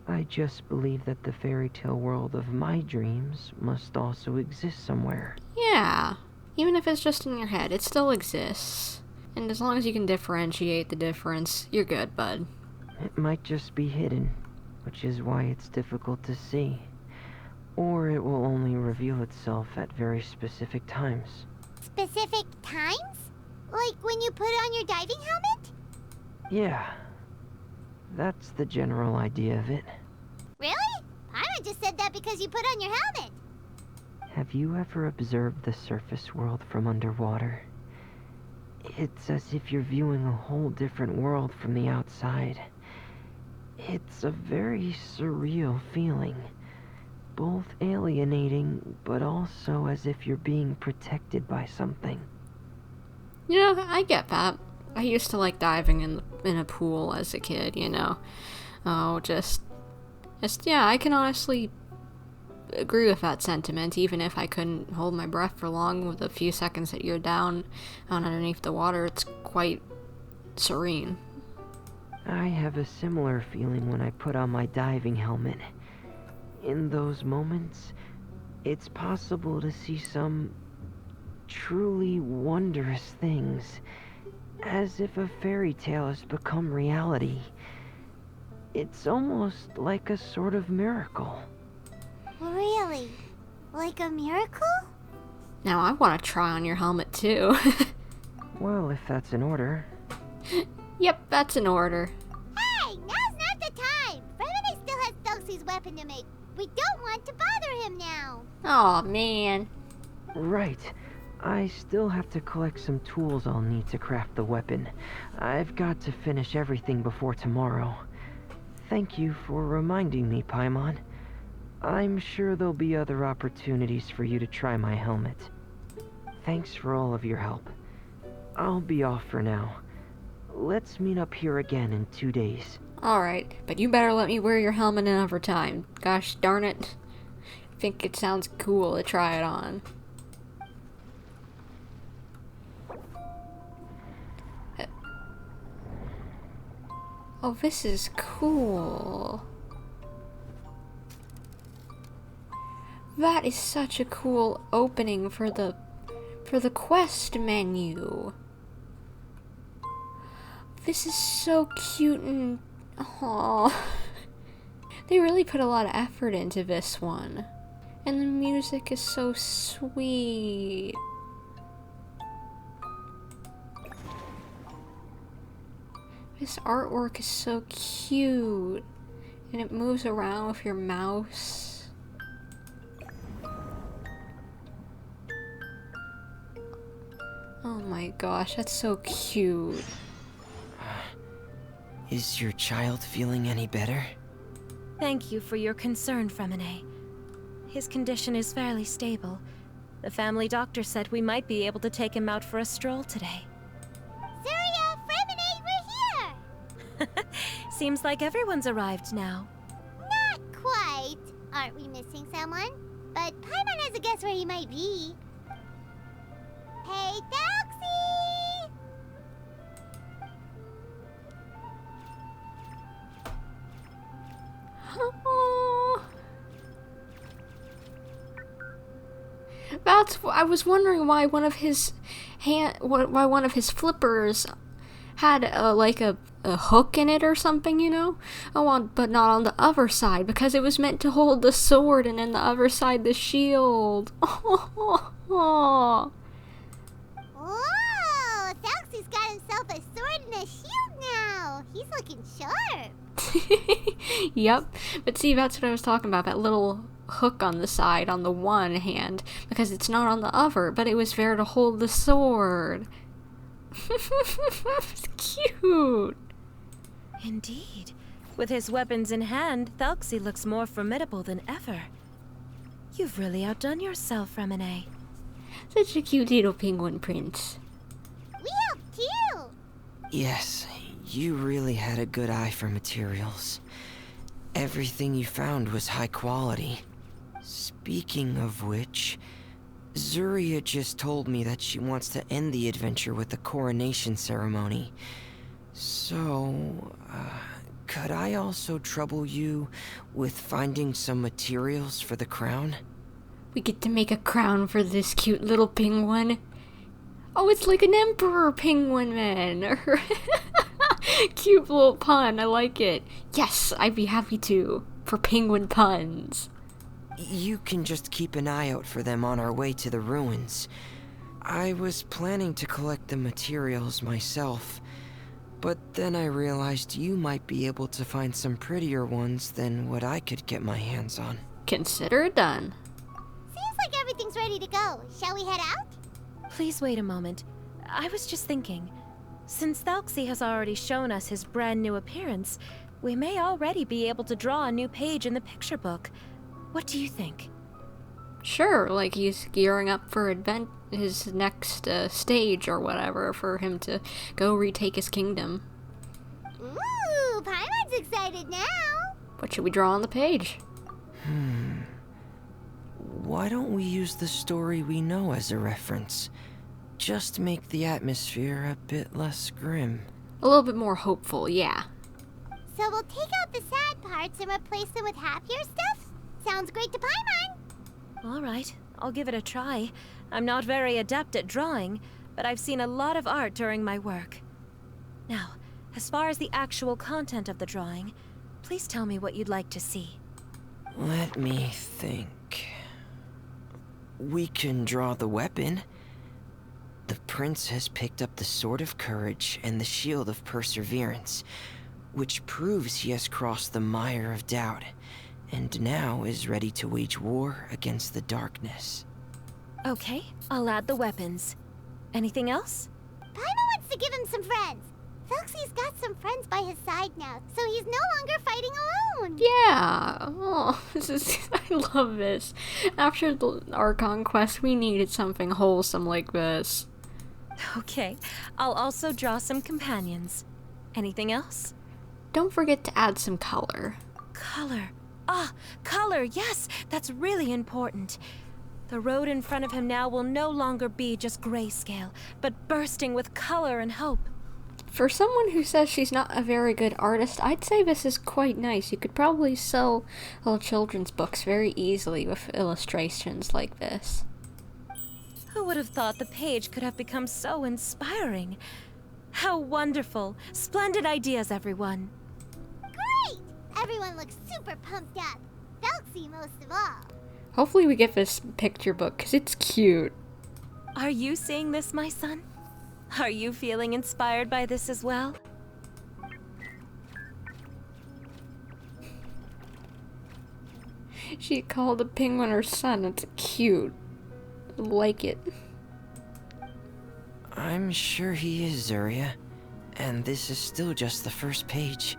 I just believe that the fairy tale world of my dreams must also exist somewhere. Yeah, even if it's just in your head, it still exists. And as long as you can differentiate the difference, you're good, bud. It might just be hidden, which is why it's difficult to see. Or it will only reveal itself at very specific times. Specific times? Like when you put on your diving helmet? Yeah, that's the general idea of it. Really? Paimon just said that because you put on your helmet. Have you ever observed the surface world from underwater? It's as if you're viewing a whole different world from the outside. It's a very surreal feeling. Both alienating, but also as if you're being protected by something. Yeah, I get that. I used to like diving in a pool as a kid, you know. Yeah, I can honestly agree with that sentiment, even if I couldn't hold my breath for long. With a few seconds that you're down underneath the water, it's quite serene. I have a similar feeling when I put on my diving helmet. In those moments, it's possible to see some truly wondrous things, as if a fairy tale has become reality. It's almost like a sort of miracle. Really? Like a miracle? Now I want to try on your helmet too. Well, if that's in order. Yep, that's in order. Hey, now's not the time! Freminet still has Thelxie's weapon to make. We don't want to bother him now. Aw, man. Right. I still have to collect some tools I'll need to craft the weapon. I've got to finish everything before tomorrow. Thank you for reminding me, Paimon. I'm sure there'll be other opportunities for you to try my helmet. Thanks for all of your help. I'll be off for now. Let's meet up here again in 2 days. Alright, but you better let me wear your helmet another time. Gosh darn it. I think it sounds cool to try it on. Oh, this is cool. That is such a cool opening for the quest menu. This is so cute and aw. They really put a lot of effort into this one. And the music is so sweet. This artwork is so cute. And it moves around with your mouse. Oh my gosh, that's so cute. Is your child feeling any better? Thank you for your concern, Freminet. His condition is fairly stable. The family doctor said we might be able to take him out for a stroll today. Surya, Freminet, we're here! Seems like everyone's arrived now. Not quite. Aren't we missing someone? But Paimon has a guess where he might be. Hey, Thelxie! I was wondering why one of his flippers had a hook in it or something, you know? But not on the other side, because it was meant to hold the sword and then the other side the shield. Whoa! Thelxie's got himself a sword and a shield now! He's looking sharp! Yep, but see, that's what I was talking about, that little hook on the side on the one hand, because it's not on the other, but it was there to hold the sword. It's cute. Indeed. With his weapons in hand, Thelxie looks more formidable than ever. You've really outdone yourself, Freminet. Such a cute little penguin prince. We helped too! Yes, you really had a good eye for materials. Everything you found was high quality. Speaking of which, Surya just told me that she wants to end the adventure with the coronation ceremony. So, could I also trouble you with finding some materials for the crown? We get to make a crown for this cute little penguin. Oh, it's like an emperor penguin, man. Cute little pun, I like it. Yes, I'd be happy to, for penguin puns. You can just keep an eye out for them on our way to the ruins. I was planning to collect the materials myself, but then I realized you might be able to find some prettier ones than what I could get my hands on. Consider it done. Seems like everything's ready to go. Shall we head out? Please wait a moment. I was just thinking. Since Thelxie has already shown us his brand new appearance, we may already be able to draw a new page in the picture book. What do you think? Sure, like he's gearing up for his next stage or whatever for him to go retake his kingdom. Ooh, Paimon's excited now! What should we draw on the page? Why don't we use the story we know as a reference? Just make the atmosphere a bit less grim. A little bit more hopeful, yeah. So we'll take out the sad parts and replace them with happier stuff? Sounds great to Paimon! All right, I'll give it a try. I'm not very adept at drawing, but I've seen a lot of art during my work. Now, as far as the actual content of the drawing, please tell me what you'd like to see. Let me think. We can draw the weapon. The prince has picked up the Sword of Courage and the Shield of Perseverance, which proves he has crossed the mire of doubt, and now is ready to wage war against the darkness. Okay, I'll add the weapons. Anything else? Paimon wants to give him some friends. Thelxie's got some friends by his side now, so he's no longer fighting alone. Yeah. Oh, I love this. After our conquest, we needed something wholesome like this. Okay, I'll also draw some companions. Anything else? Don't forget to add some color. Color. Ah, color, yes, that's really important. The road in front of him now will no longer be just grayscale, but bursting with color and hope. For someone who says she's not a very good artist, I'd say this is quite nice. You could probably sell little children's books very easily with illustrations like this. Who would have thought the page could have become so inspiring? How wonderful! Splendid ideas, everyone! Great! Everyone looks super pumped up. Thelxie most of all. Hopefully we get this picture book, because it's cute. Are you seeing this, my son? Are you feeling inspired by this as well? She called the penguin her son. It's cute. I like it. I'm sure he is, Zuria. And this is still just the first page.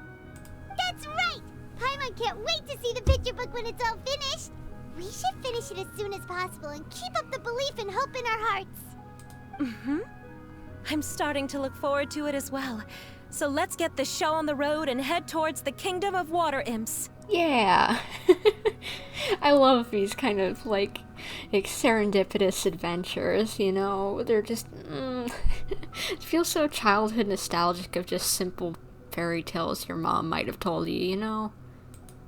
That's right! Paimon can't wait to see the picture book when it's all finished. We should finish it as soon as possible and keep up the belief and hope in our hearts. Mm-hmm. I'm starting to look forward to it as well. So let's get the show on the road and head towards the Kingdom of Water Imps. Yeah. I love these kind of like serendipitous adventures, you know? They're just it feels so childhood nostalgic of just simple fairy tales your mom might have told you, you know?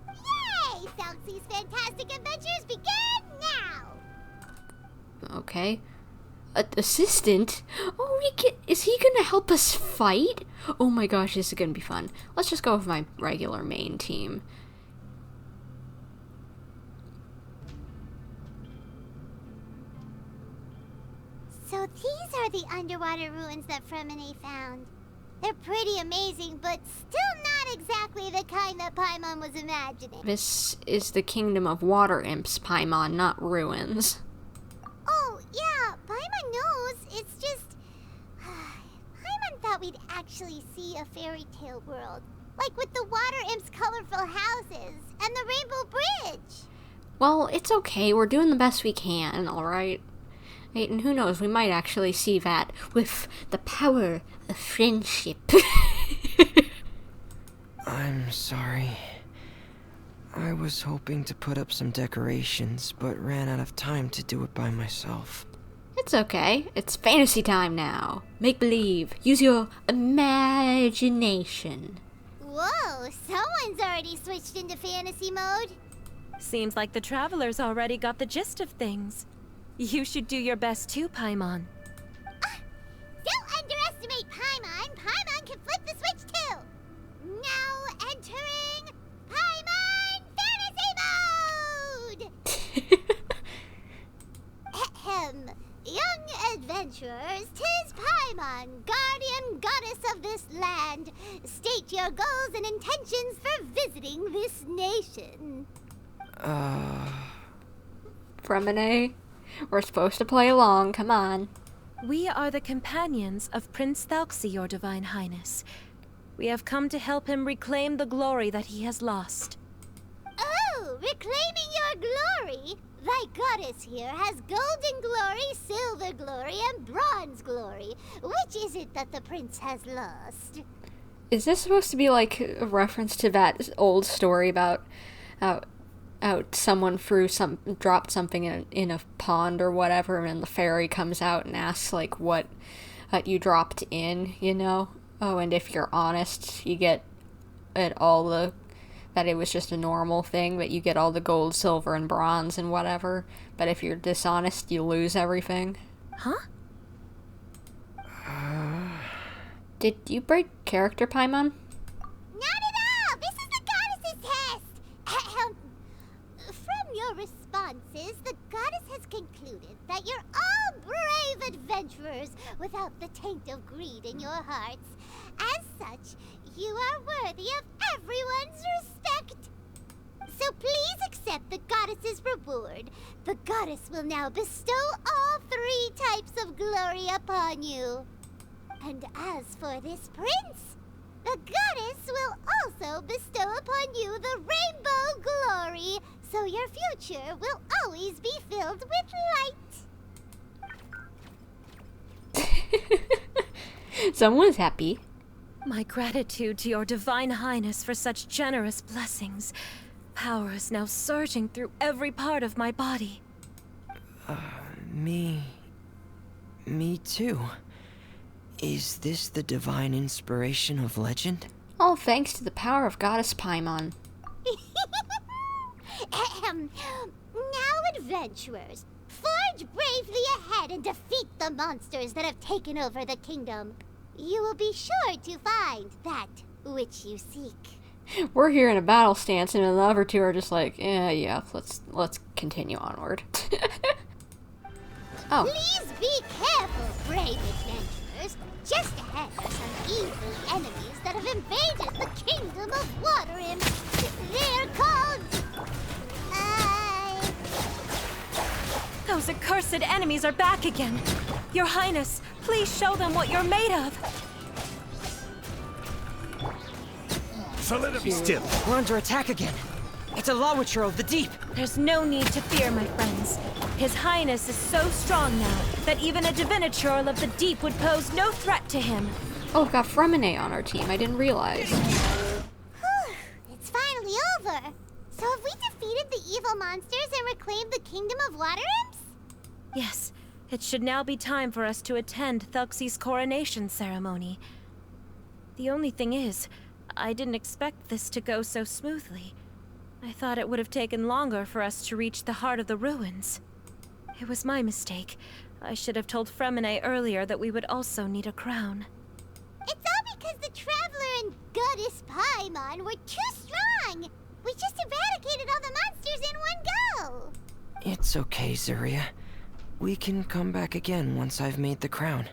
Yay! Thelxie's Fantastic Adventures begin now! Okay. Assistant? Oh, is he gonna help us fight? Oh my gosh, this is gonna be fun. Let's just go with my regular main team. So these are the underwater ruins that Freminet found. They're pretty amazing, but still not exactly the kind that Paimon was imagining. This is the Kingdom of Water Imps, Paimon, not ruins. Oh, yeah, Paimon knows. It's just... Paimon thought we'd actually see a fairy tale world. Like with the water imps' colorful houses and the rainbow bridge. Well, it's okay. We're doing the best we can, alright? And who knows, we might actually see that with the power of friendship. I'm sorry. I was hoping to put up some decorations, but ran out of time to do it by myself. It's okay. It's fantasy time now. Make believe. Use your imagination. Whoa, someone's already switched into fantasy mode. Seems like the travelers already got the gist of things. You should do your best too, Paimon. Don't underestimate Paimon. Paimon can flip the switch too. Now entering Paimon Fantasy Mode! Ahem. Young adventurers, 'tis Paimon, guardian goddess of this land. State your goals and intentions for visiting this nation. Freminet, we're supposed to play along, come on. We are the companions of Prince Thelxie, your Divine Highness. We have come to help him reclaim the glory that he has lost. Oh, reclaiming your glory? Thy goddess here has golden glory, silver glory, and bronze glory. Which is it that the prince has lost? Is this supposed to be like a reference to that old story about someone dropped something in a pond or whatever, and the fairy comes out and asks like what you dropped in, you know? Oh, and if you're honest, you get that it was just a normal thing, but you get all the gold, silver, and bronze and whatever. But if you're dishonest, you lose everything. Huh? Did you break character, Paimon? Not at all! This is the goddess's test! Ahem. From your responses, the goddess has concluded that you're all brave adventurers without the taint of greed in your hearts. As such, you are worthy of everyone's respect. So please accept the goddess's reward. The goddess will now bestow all 3 types of glory upon you. And as for this prince, the goddess will also bestow upon you the rainbow glory, so your future will always be filled with light. Someone's happy. My gratitude to your Divine Highness for such generous blessings. Power is now surging through every part of my body. Me too. Is this the divine inspiration of legend? All thanks to the power of Goddess Paimon. Ahem. Now, adventurers, forge bravely ahead and defeat the monsters that have taken over the kingdom. You will be sure to find that which you seek. We're here in a battle stance, and the other two are just like, yeah, let's continue onward. Oh. Please be careful, brave adventurers. Just ahead are some evil enemies that have invaded the kingdom of Water Imps. They're called... Those accursed enemies are back again. Your Highness, please show them what you're made of. Be still. We're under attack again. It's a Lawitcher of the deep. There's no need to fear, my friends. His Highness is so strong now that even a Diviniture of the deep would pose no threat to him. Oh, we've got Freminet on our team. I didn't realize. It's finally over. So have we defeated the evil monsters and reclaimed the kingdom of Water Imps? Yes, it should now be time for us to attend Thelxie's coronation ceremony. The only thing is, I didn't expect this to go so smoothly. I thought it would have taken longer for us to reach the heart of the ruins. It was my mistake. I should have told Freminet earlier that we would also need a crown. It's all because the Traveler and Goddess Paimon were too strong. We just eradicated all the monsters in one go. It's okay, Zuria. We can come back again once I've made the crown.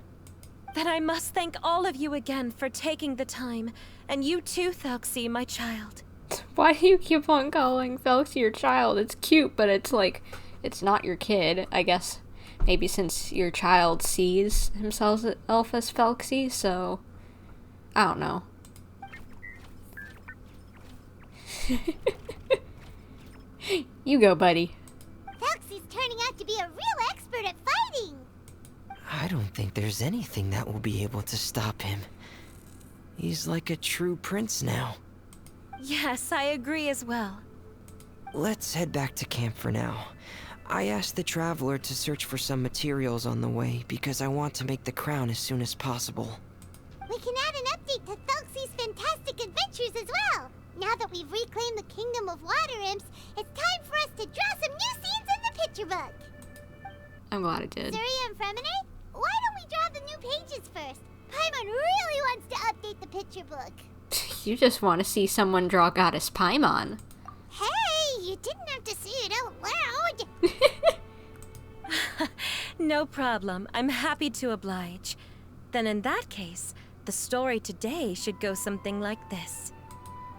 Then I must thank all of you again for taking the time, and you too, Thelxie, my child. Why do you keep on calling Thelxie your child? It's cute, but it's like, it's not your kid, I guess. Maybe since your child sees himself as Thelxie, so... I don't know. You go, buddy. Thelxie's turning out to be a real expert at fighting. I don't think there's anything that will be able to stop him. He's like a true prince now. Yes, I agree as well. Let's head back to camp for now. I asked the Traveler to search for some materials on the way because I want to make the crown as soon as possible. We can add an update to Thelxie's fantastic adventures as well. Now that we've reclaimed the kingdom of Water Imps, it's time for us to draw some new scenes in the picture book. I'm glad it did. Zuria and Freminet, why don't we draw the new pages first? Paimon really wants to update the picture book. You just want to see someone draw Goddess Paimon. Hey, you didn't have to say it out loud. No problem. I'm happy to oblige. Then in that case, the story today should go something like this.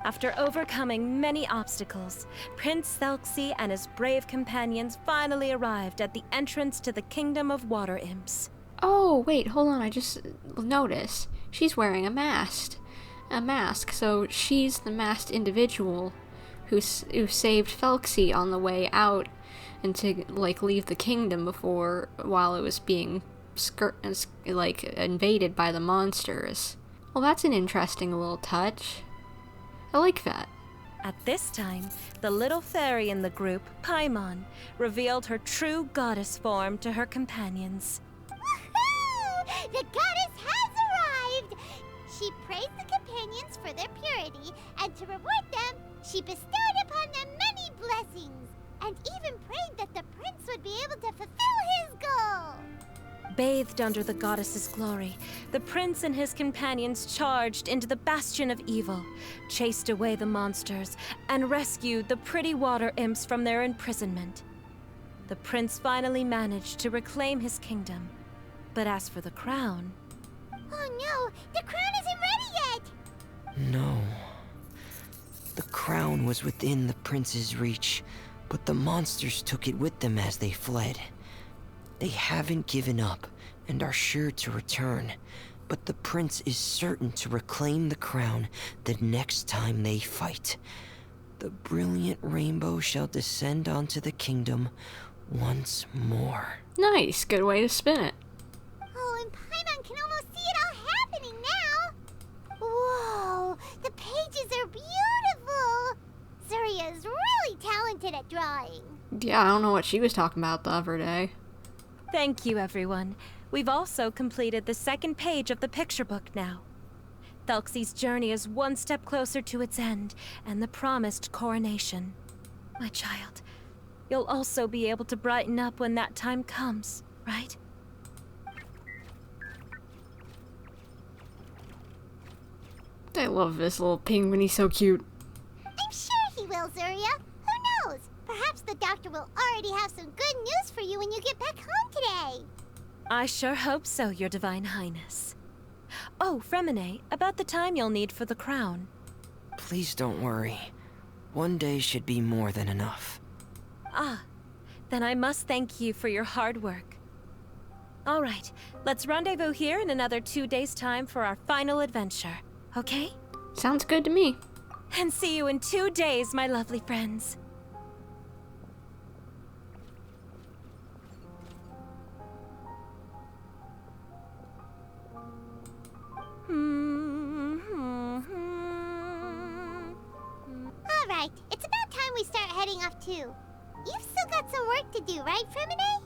After overcoming many obstacles, Prince Thelxie and his brave companions finally arrived at the entrance to the Kingdom of Water Imps. Oh, wait, hold on, I just noticed. She's wearing a mask. So she's the masked individual who saved Thelxie on the way out and to, like, leave the kingdom while it was being invaded by the monsters. Well, that's an interesting little touch. I like that. At this time, the little fairy in the group, Paimon, revealed her true goddess form to her companions. Woohoo! The goddess has arrived! She praised the companions for their purity, and to reward them, she bestowed upon them many blessings, and even prayed that the prince would be able to fulfill his goal. Bathed under the goddess's glory, the prince and his companions charged into the bastion of evil, chased away the monsters, and rescued the pretty water imps from their imprisonment. The prince finally managed to reclaim his kingdom. But as for the crown... Oh no, the crown isn't ready yet! No. The crown was within the prince's reach, but the monsters took it with them as they fled. They haven't given up and are sure to return, but the prince is certain to reclaim the crown the next time they fight. The brilliant rainbow shall descend onto the kingdom once more. Nice, good way to spin it. Oh, and Paimon can almost see it all happening now! Whoa, the pages are beautiful! Zuria is really talented at drawing. Yeah, I don't know what she was talking about the other day. Thank you, everyone. We've also completed the second page of the picture book now. Thelxie's journey is one step closer to its end, and the promised coronation. My child, you'll also be able to brighten up when that time comes, right? I love this little penguin, he's so cute. I'm sure he will, Zuria. Who knows? Perhaps the doctor will already have some good news for you when you get back home today. I sure hope so, Your Divine Highness. Oh, Freminet, about the time you'll need for the crown. Please don't worry. One day should be more than enough. Ah, then I must thank you for your hard work. All right, let's rendezvous here in another 2 days' time for our final adventure, okay? Sounds good to me. And see you in 2 days, my lovely friends. All right, it's about time we start heading off too. You've still got some work to do, right, Freminet?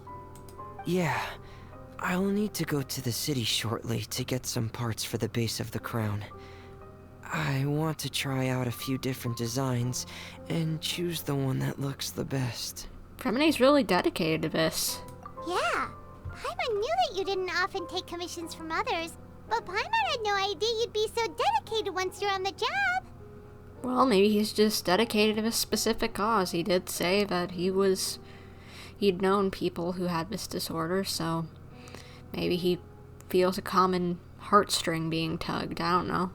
Yeah, I'll need to go to the city shortly to get some parts for the base of the crown. I want to try out a few different designs and choose the one that looks the best. Freminet's really dedicated to this. Yeah. Paimon knew that you didn't often take commissions from others, but Paimon had no idea you'd be so dedicated once you're on the job. Well, maybe he's just dedicated to a specific cause. He did say that he'd known people who had this disorder, so maybe he feels a common heartstring being tugged. I don't know.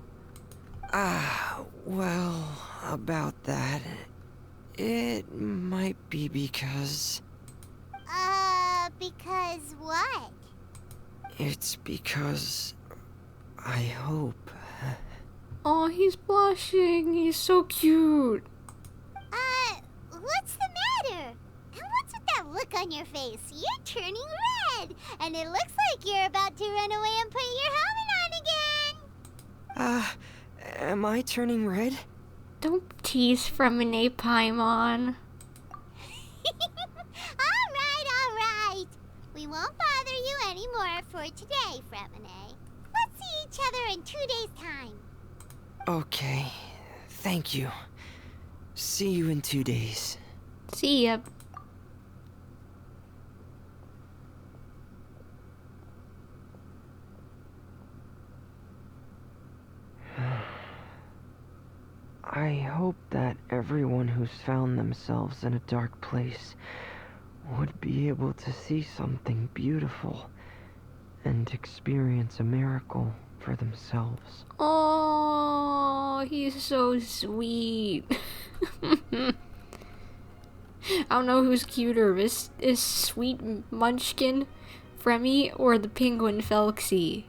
Well, about that, it might be because... Because what? It's because I hope... Oh, he's blushing. He's so cute. What's the matter? And what's with that look on your face? You're turning red, and it looks like you're about to run away and put your helmet on again. Am I turning red? Don't tease Freminet, Paimon. All right. We won't bother you anymore for today, Freminet. Let's see each other in 2 days' time. Okay, thank you. See you in 2 days. See ya. I hope that everyone who's found themselves in a dark place would be able to see something beautiful and experience a miracle for themselves. Oh, he's so sweet. I don't know who's cuter. Is sweet Munchkin, Fremy, or the penguin Thelxie?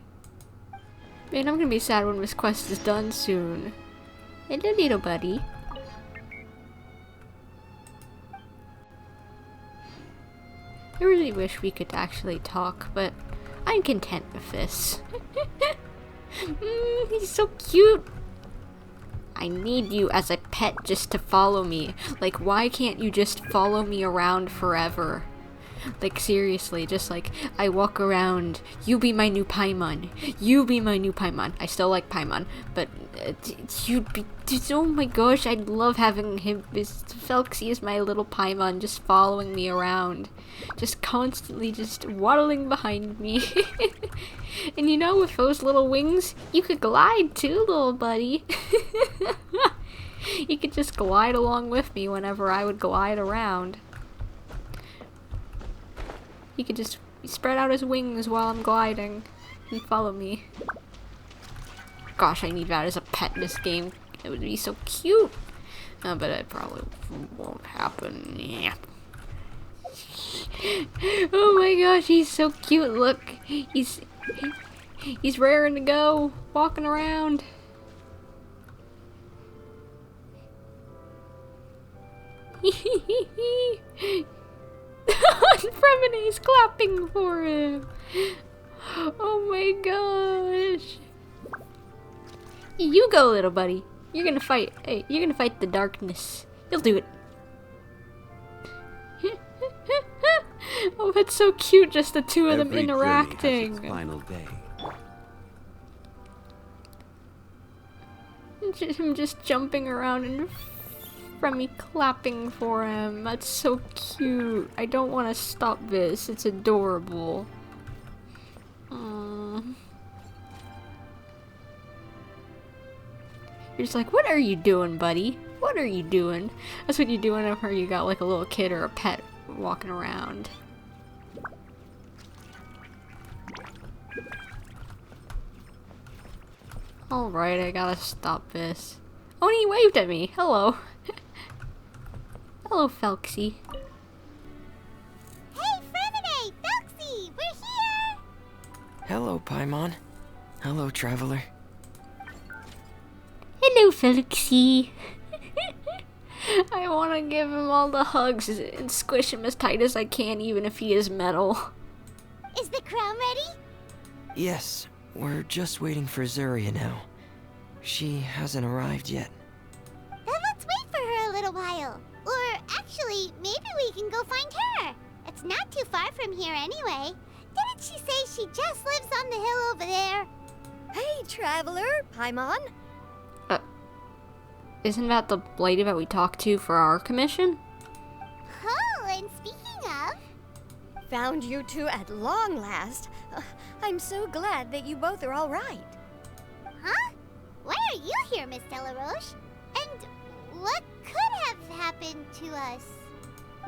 Man, I'm gonna be sad when this quest is done soon. Hello, little buddy. I really wish we could actually talk, but I'm content with this. He's so cute. I need you as a pet just to follow me. Like, why can't you just follow me around forever? Like, seriously, just like, I walk around, you be my new Paimon. You be my new Paimon. I still like Paimon, but you'd be, oh my gosh, I'd love having him, Thelxie is my little Paimon, just following me around. Just constantly just waddling behind me. And you know, with those little wings, you could glide too, little buddy. You could just glide along with me whenever I would glide around. He could just spread out his wings while I'm gliding and follow me. Gosh, I need that as a pet in this game. It would be so cute. But it probably won't happen. Yeah. Oh my gosh, he's so cute. Look, he's raring to go, walking around. Freminet's clapping for him. Oh my gosh. You go, little buddy. You're gonna fight. Hey, you're gonna fight the darkness. You'll do it. Oh, that's so cute. Just the two of them interacting. Final day. Him just jumping around and Fremy clapping for him. That's so cute. I don't want to stop this. It's adorable. You're just like, what are you doing, buddy? What are you doing? That's what you do whenever you got like a little kid or a pet walking around. Alright, I gotta stop this. Oh, and he waved at me. Hello. Hello, Thelxie. Hey, Freminet! Thelxie! We're here! Hello, Paimon. Hello, traveler. Hello, Thelxie. I want to give him all the hugs and squish him as tight as I can, even if he is metal. Is the crown ready? Yes, we're just waiting for Zuria now. She hasn't arrived yet. Then let's wait for her a little while. Or actually, maybe we can go find her. It's not too far from here anyway. Didn't she say she just lives on the hill over there? Hey, traveler, Paimon. Isn't that the lady that we talked to for our commission? Oh, and speaking of... Found you two at long last. I'm so glad that you both are all right. Huh? Why are you here, Miss Delaroche? And what could have happened to us?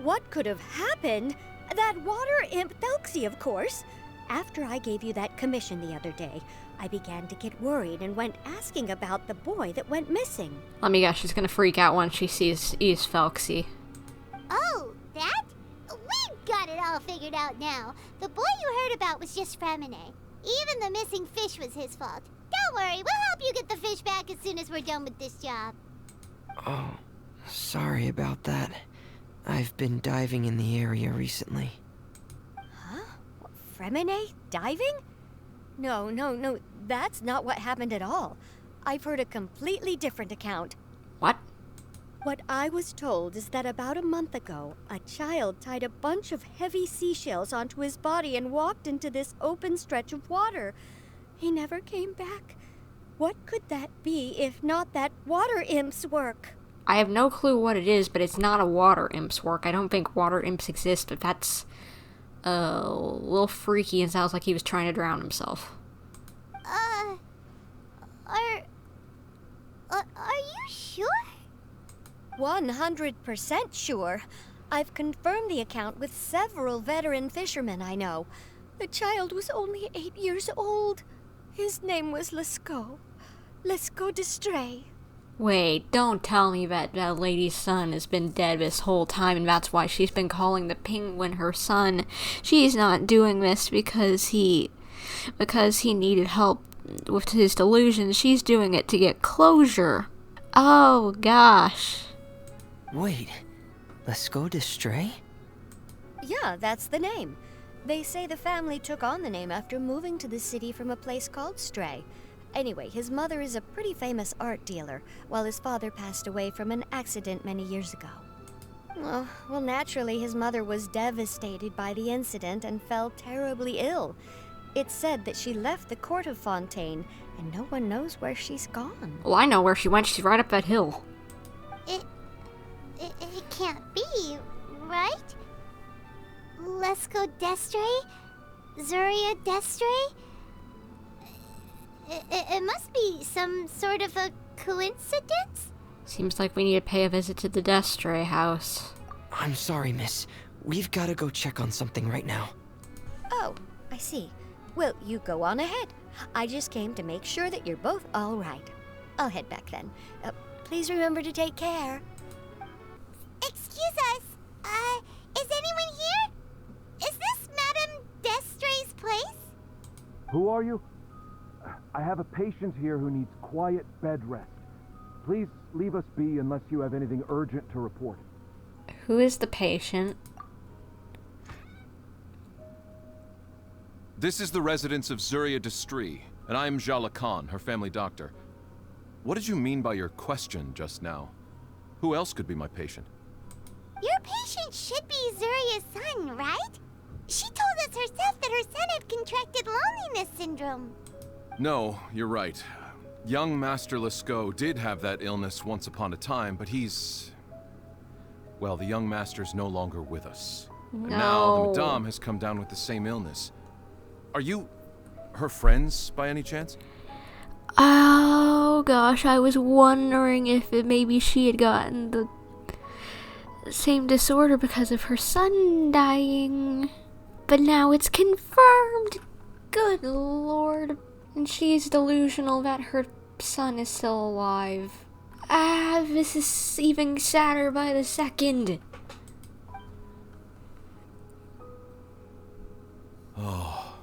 What could have happened? That water imp Thelxie, of course. After I gave you that commission the other day, I began to get worried and went asking about the boy that went missing. Let me guess, she's gonna freak out when she sees Thelxie. Oh, that? We've got it all figured out now. The boy you heard about was just Freminet. Even the missing fish was his fault. Don't worry, we'll help you get the fish back as soon as we're done with this job. Oh, sorry about that. I've been diving in the area recently. Huh? Freminet diving? No, that's not what happened at all. I've heard a completely different account. What? What I was told is that about a month ago, a child tied a bunch of heavy seashells onto his body and walked into this open stretch of water. He never came back. What could that be if not that water imp's work? I have no clue what it is, but it's not a water imp's work. I don't think water imps exist, but that's a little freaky and sounds like he was trying to drown himself. Are you sure? 100% sure. I've confirmed the account with several veteran fishermen I know. The child was only 8 years old. His name was Lescaut. Lescaut Destray. Wait, don't tell me that that lady's son has been dead this whole time and that's why she's been calling the penguin her son. She's not doing this because he needed help with his delusions. She's doing it to get closure. Oh, gosh. Wait, Lescaut Destray? Yeah, that's the name. They say the family took on the name after moving to the city from a place called Stray. Anyway, his mother is a pretty famous art dealer, while his father passed away from an accident many years ago. Well, naturally, his mother was devastated by the incident and fell terribly ill. It's said that she left the court of Fontaine, and no one knows where she's gone. Well, I know where she went. She's right up that hill. It can't be, right? Lescaut Destray? Zuria Destray? It must be some sort of a coincidence? Seems like we need to pay a visit to the Destray house. I'm sorry, miss. We've got to go check on something right now. Oh, I see. Well, you go on ahead. I just came to make sure that you're both all right. I'll head back then. Please remember to take care. Excuse us. Is anyone here? Is this Madame Destray's place? Who are you? I have a patient here who needs quiet bed rest. Please leave us be unless you have anything urgent to report. Who is the patient? This is the residence of Zuria Destray, and I'm Jala Khan, her family doctor. What did you mean by your question just now? Who else could be my patient? Your patient should be Zuria's son, right? She told us herself that her son had contracted loneliness syndrome. No, you're right. Young Master Lescaut did have that illness once upon a time, but well, the young master's no longer with us. And now the Madame has come down with the same illness. Are you her friends, by any chance? Oh, Oh gosh, I was wondering if maybe she had gotten the same disorder because of her son dying. But now it's confirmed. Good lord. And she's delusional that her son is still alive. This is even sadder by the second. Oh.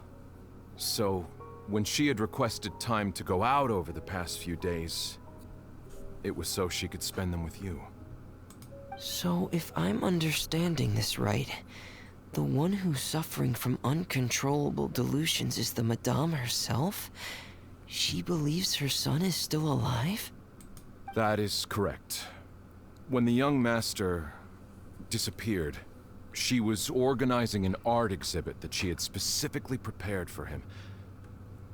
So, when she had requested time to go out over the past few days, it was so she could spend them with you. So, if I'm understanding this right, the one who's suffering from uncontrollable delusions is the Madame herself? She believes her son is still alive? That is correct. When the young master disappeared, she was organizing an art exhibit that she had specifically prepared for him.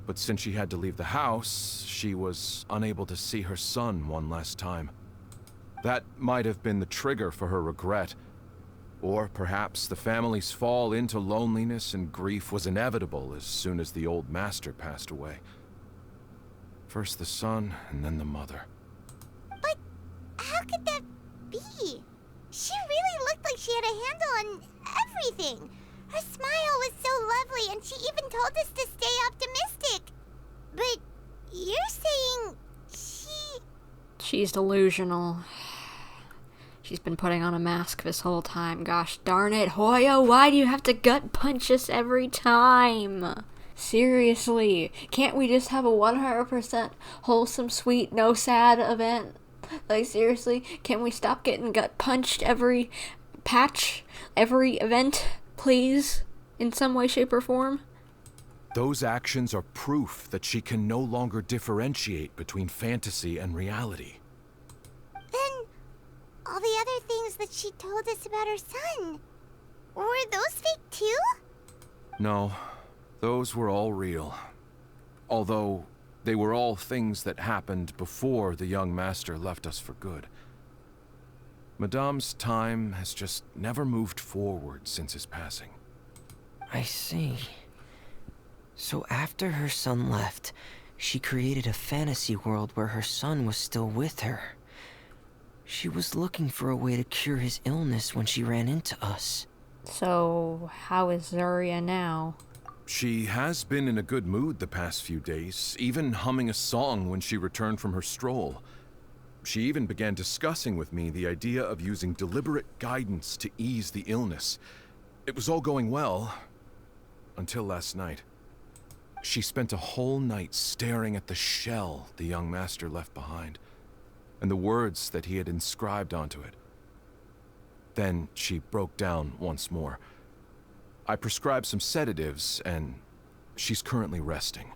But since she had to leave the house, she was unable to see her son one last time. That might have been the trigger for her regret. Or perhaps the family's fall into loneliness and grief was inevitable as soon as the old master passed away. First the son, and then the mother. But how could that be? She really looked like she had a handle on everything. Her smile was so lovely, and she even told us to stay optimistic. But you're saying She's delusional. She's been putting on a mask this whole time. Gosh darn it, Hoya, why do you have to gut punch us every time? Seriously, can't we just have a 100% wholesome, sweet, no sad event? Like, seriously, can we stop getting gut punched every patch, every event, please? In some way, shape, or form? Those actions are proof that she can no longer differentiate between fantasy and reality. then all the other things that she told us about her son, were those fake too? No, those were all real. Although, they were all things that happened before the young master left us for good. Madame's time has just never moved forward since his passing. I see. So after her son left, she created a fantasy world where her son was still with her. She was looking for a way to cure his illness when she ran into us. So, how is Zarya now? She has been in a good mood the past few days, even humming a song when she returned from her stroll. She even began discussing with me the idea of using deliberate guidance to ease the illness. It was all going well, until last night. She spent a whole night staring at the shell the young master left behind, and the words that he had inscribed onto it. Then she broke down once more. I prescribed some sedatives, and she's currently resting.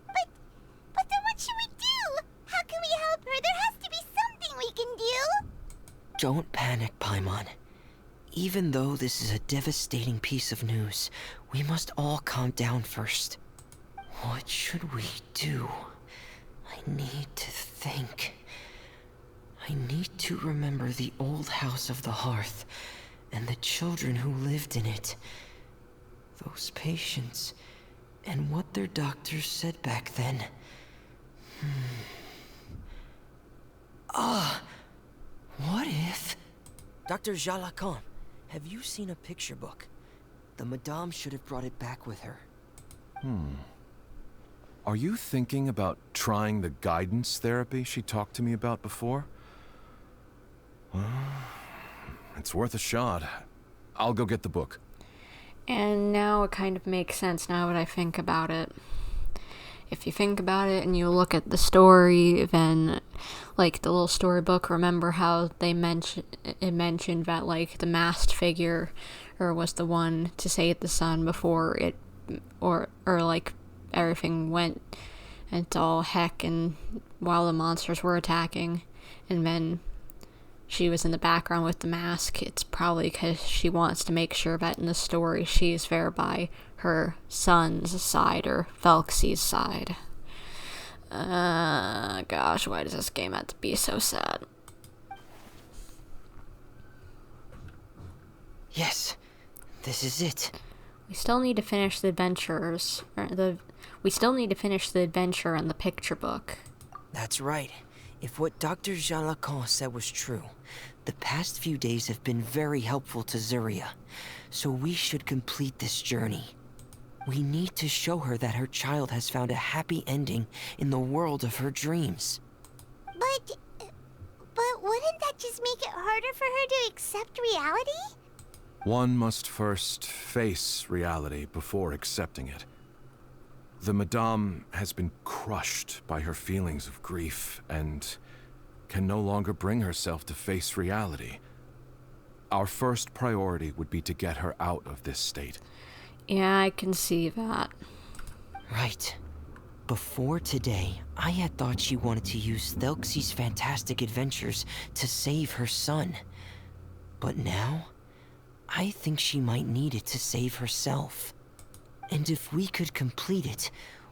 But then what should we do? How can we help her? There has to be something we can do. Don't panic, Paimon. Even though this is a devastating piece of news, we must all calm down first. What should we do? I need to think. I need to remember the old house of the hearth and the children who lived in it. Those patients and what their doctors said back then. What if... Dr. Jalacan, have you seen a picture book? The Madame should have brought it back with her. Are you thinking about trying the guidance therapy she talked to me about before? Well, it's worth a shot. I'll go get the book. And now it kind of makes sense now that I think about it. If you think about it and you look at the story, then, like, the little storybook, remember how they mentioned that, like, the masked figure was the one to save the son before it, or like, everything went into all heck and while the monsters were attacking, and then she was in the background with the mask. It's probably because she wants to make sure that in the story she's there by her son's side, or Thelxie's side. Gosh, why does this game have to be so sad? Yes, this is it. We still need to finish the adventures, we still need to finish the adventure and the picture book. That's right. If what Dr. Jean Lacan said was true, the past few days have been very helpful to Zuria. So we should complete this journey. We need to show her that her child has found a happy ending in the world of her dreams. But wouldn't that just make it harder for her to accept reality? One must first face reality before accepting it. The Madame has been crushed by her feelings of grief and can no longer bring herself to face reality. Our first priority would be to get her out of this state. Yeah, I can see that. Right. Before today, I had thought she wanted to use Thelxie's fantastic adventures to save her son. But now, I think she might need it to save herself. And if we could complete it,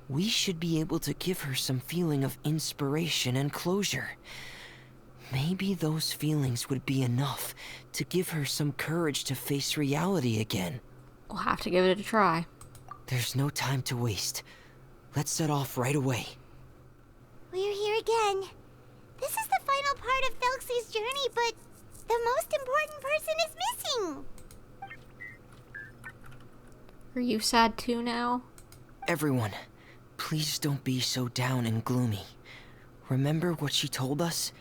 we should be able to give her some feeling of inspiration and closure. Maybe those feelings would be enough to give her some courage to face reality again. We'll have to give it a try. There's no time to waste. Let's set off right away. We're here again. This is the final part of Thelxie's journey, but the most important person is missing. Are you sad too now? Everyone, please don't be so down and gloomy. Remember what she told us?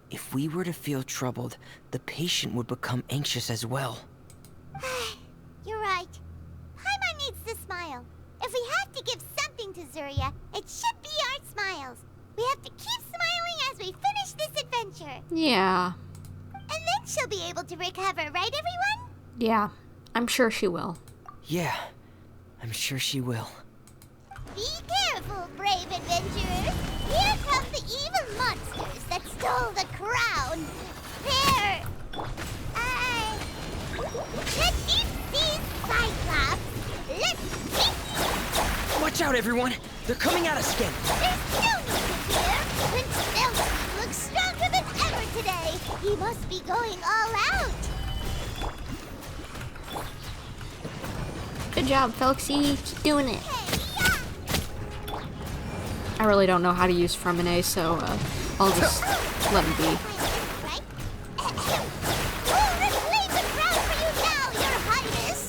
If we were to feel troubled, the patient would become anxious as well. You're right. Paimon needs to smile. If we have to give something to Zuria, it should be our smiles. We have to keep smiling as we finish this adventure. Yeah. And then she'll be able to recover, right everyone? Yeah, I'm sure she will. Yeah, I'm sure she will. Be careful, brave adventurers. Here come the evil monsters that stole the crown. They're... the deep-sea Cyclops. Let's see. Watch out, everyone! They're coming at us again! There's no need to fear. Prince Thelxie looks stronger than ever today. He must be going all out. Good job, Thelxie. Keep doing it. Hey, yeah. I really don't know how to use Freminet, so I'll just let him be. Right? We'll reclaim the crown for you now, Your Highness.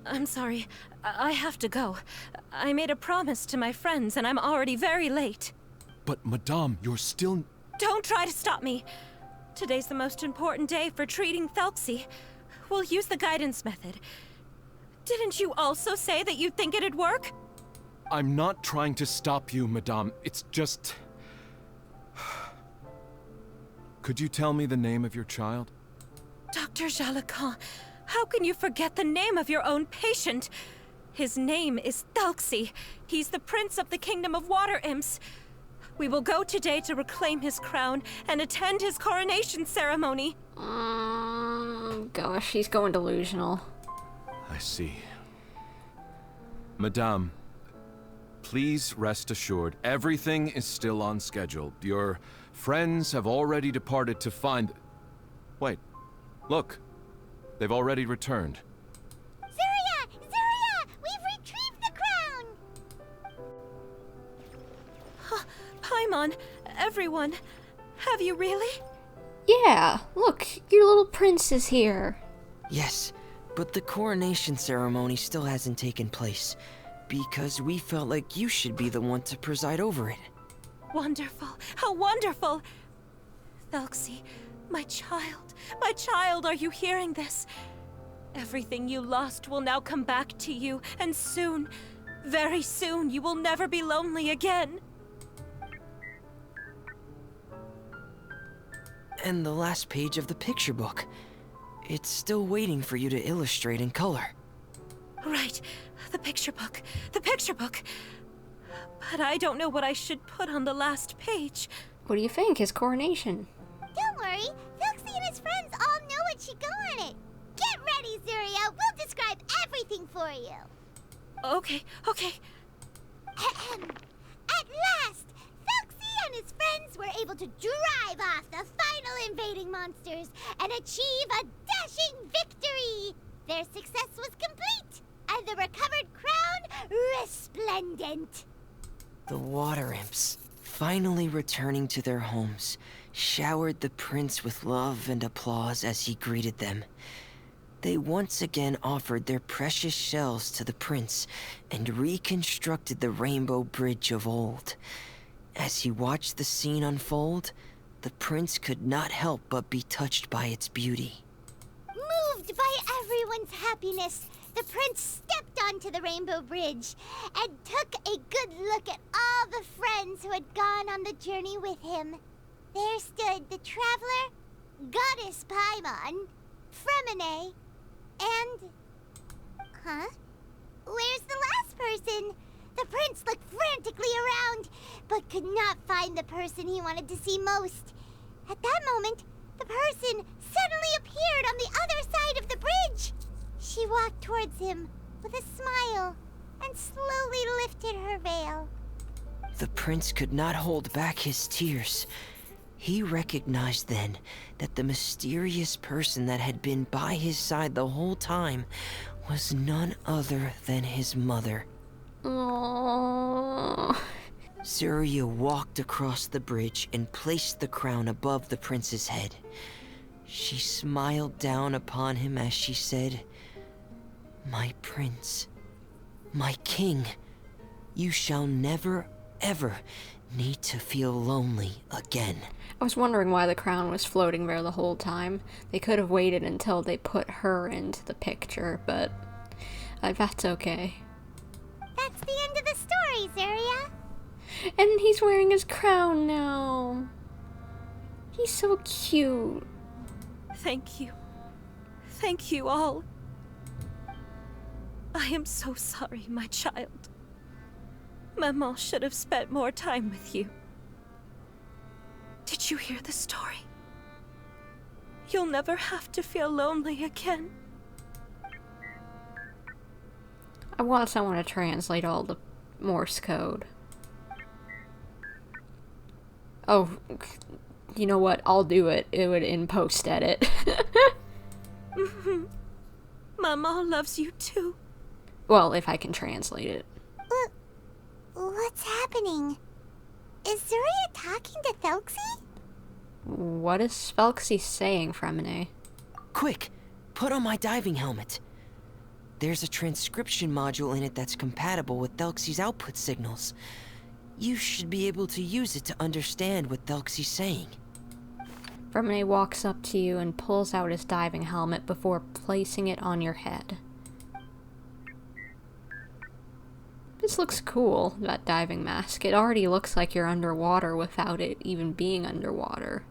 I'm sorry. I have to go. I made a promise to my friends, and I'm already very late. But, Madame, you're still... Don't try to stop me. Today's the most important day for treating Thelxie. We'll use the guidance method. Didn't you also say that you think it'd work? I'm not trying to stop you, Madame. It's just... Could you tell me the name of your child? Dr. Jalacan, how can you forget the name of your own patient? His name is Thelxie. He's the prince of the kingdom of water imps. We will go today to reclaim his crown and attend his coronation ceremony. Gosh, he's going delusional. I see. Madame, please rest assured, everything is still on schedule. Your friends have already departed to find... Wait, look. They've already returned. Zuria! Zuria! We've retrieved the crown! Paimon, everyone, have you really? Yeah, look, your little prince is here. Yes, but the coronation ceremony still hasn't taken place, because we felt like you should be the one to preside over it. Wonderful, how wonderful! Thelxie, my child, are you hearing this? Everything you lost will now come back to you, and soon, very soon, you will never be lonely again. And the last page of the picture book. It's still waiting for you to illustrate in color. Right, the picture book. But I don't know what I should put on the last page. What do you think? His coronation? Don't worry, Thelxie and his friends all know what should go on it. Get ready, Zuria. We'll describe everything for you. Okay. At last, Thelxie and his friends were able to drive off the final invading monsters and achieve a dashing victory. Their success was complete, and the recovered crown resplendent. The water imps, finally returning to their homes, showered the prince with love and applause as he greeted them. They once again offered their precious shells to the prince and reconstructed the rainbow bridge of old. As he watched the scene unfold, the prince could not help but be touched by its beauty. Moved by everyone's happiness, the prince stepped onto the rainbow bridge and took a good look at all the friends who had gone on the journey with him. There stood the traveler, Goddess Paimon, Freminet, and... Huh? Where's the last person? The prince looked frantically around, but could not find the person he wanted to see most. At that moment, the person suddenly appeared on the other side of the bridge. She walked towards him with a smile and slowly lifted her veil. The prince could not hold back his tears. He recognized then that the mysterious person that had been by his side the whole time was none other than his mother. Aww. Surya walked across the bridge and placed the crown above the prince's head. She smiled down upon him as she said, "My prince, my king, you shall never, ever need to feel lonely again." I was wondering why the crown was floating there the whole time. They could have waited until they put her into the picture, but that's okay. That's the end of the story, Zarya. And he's wearing his crown now. He's so cute. Thank you. Thank you all. I am so sorry, my child. Maman should have spent more time with you. Did you hear the story? You'll never have to feel lonely again. I want someone to translate all the Morse code. Oh, you know what? I'll do it. It would in post edit. Maman loves you too. Well, if I can translate it. What's happening? Is Zarya talking to Thelxie? What is Thelxie saying, Freminet? Quick, put on my diving helmet. There's a transcription module in it that's compatible with Thelxie's output signals. You should be able to use it to understand what Thelxie's saying. Freminet walks up to you and pulls out his diving helmet before placing it on your head. This looks cool, that diving mask. It already looks like you're underwater without it even being underwater.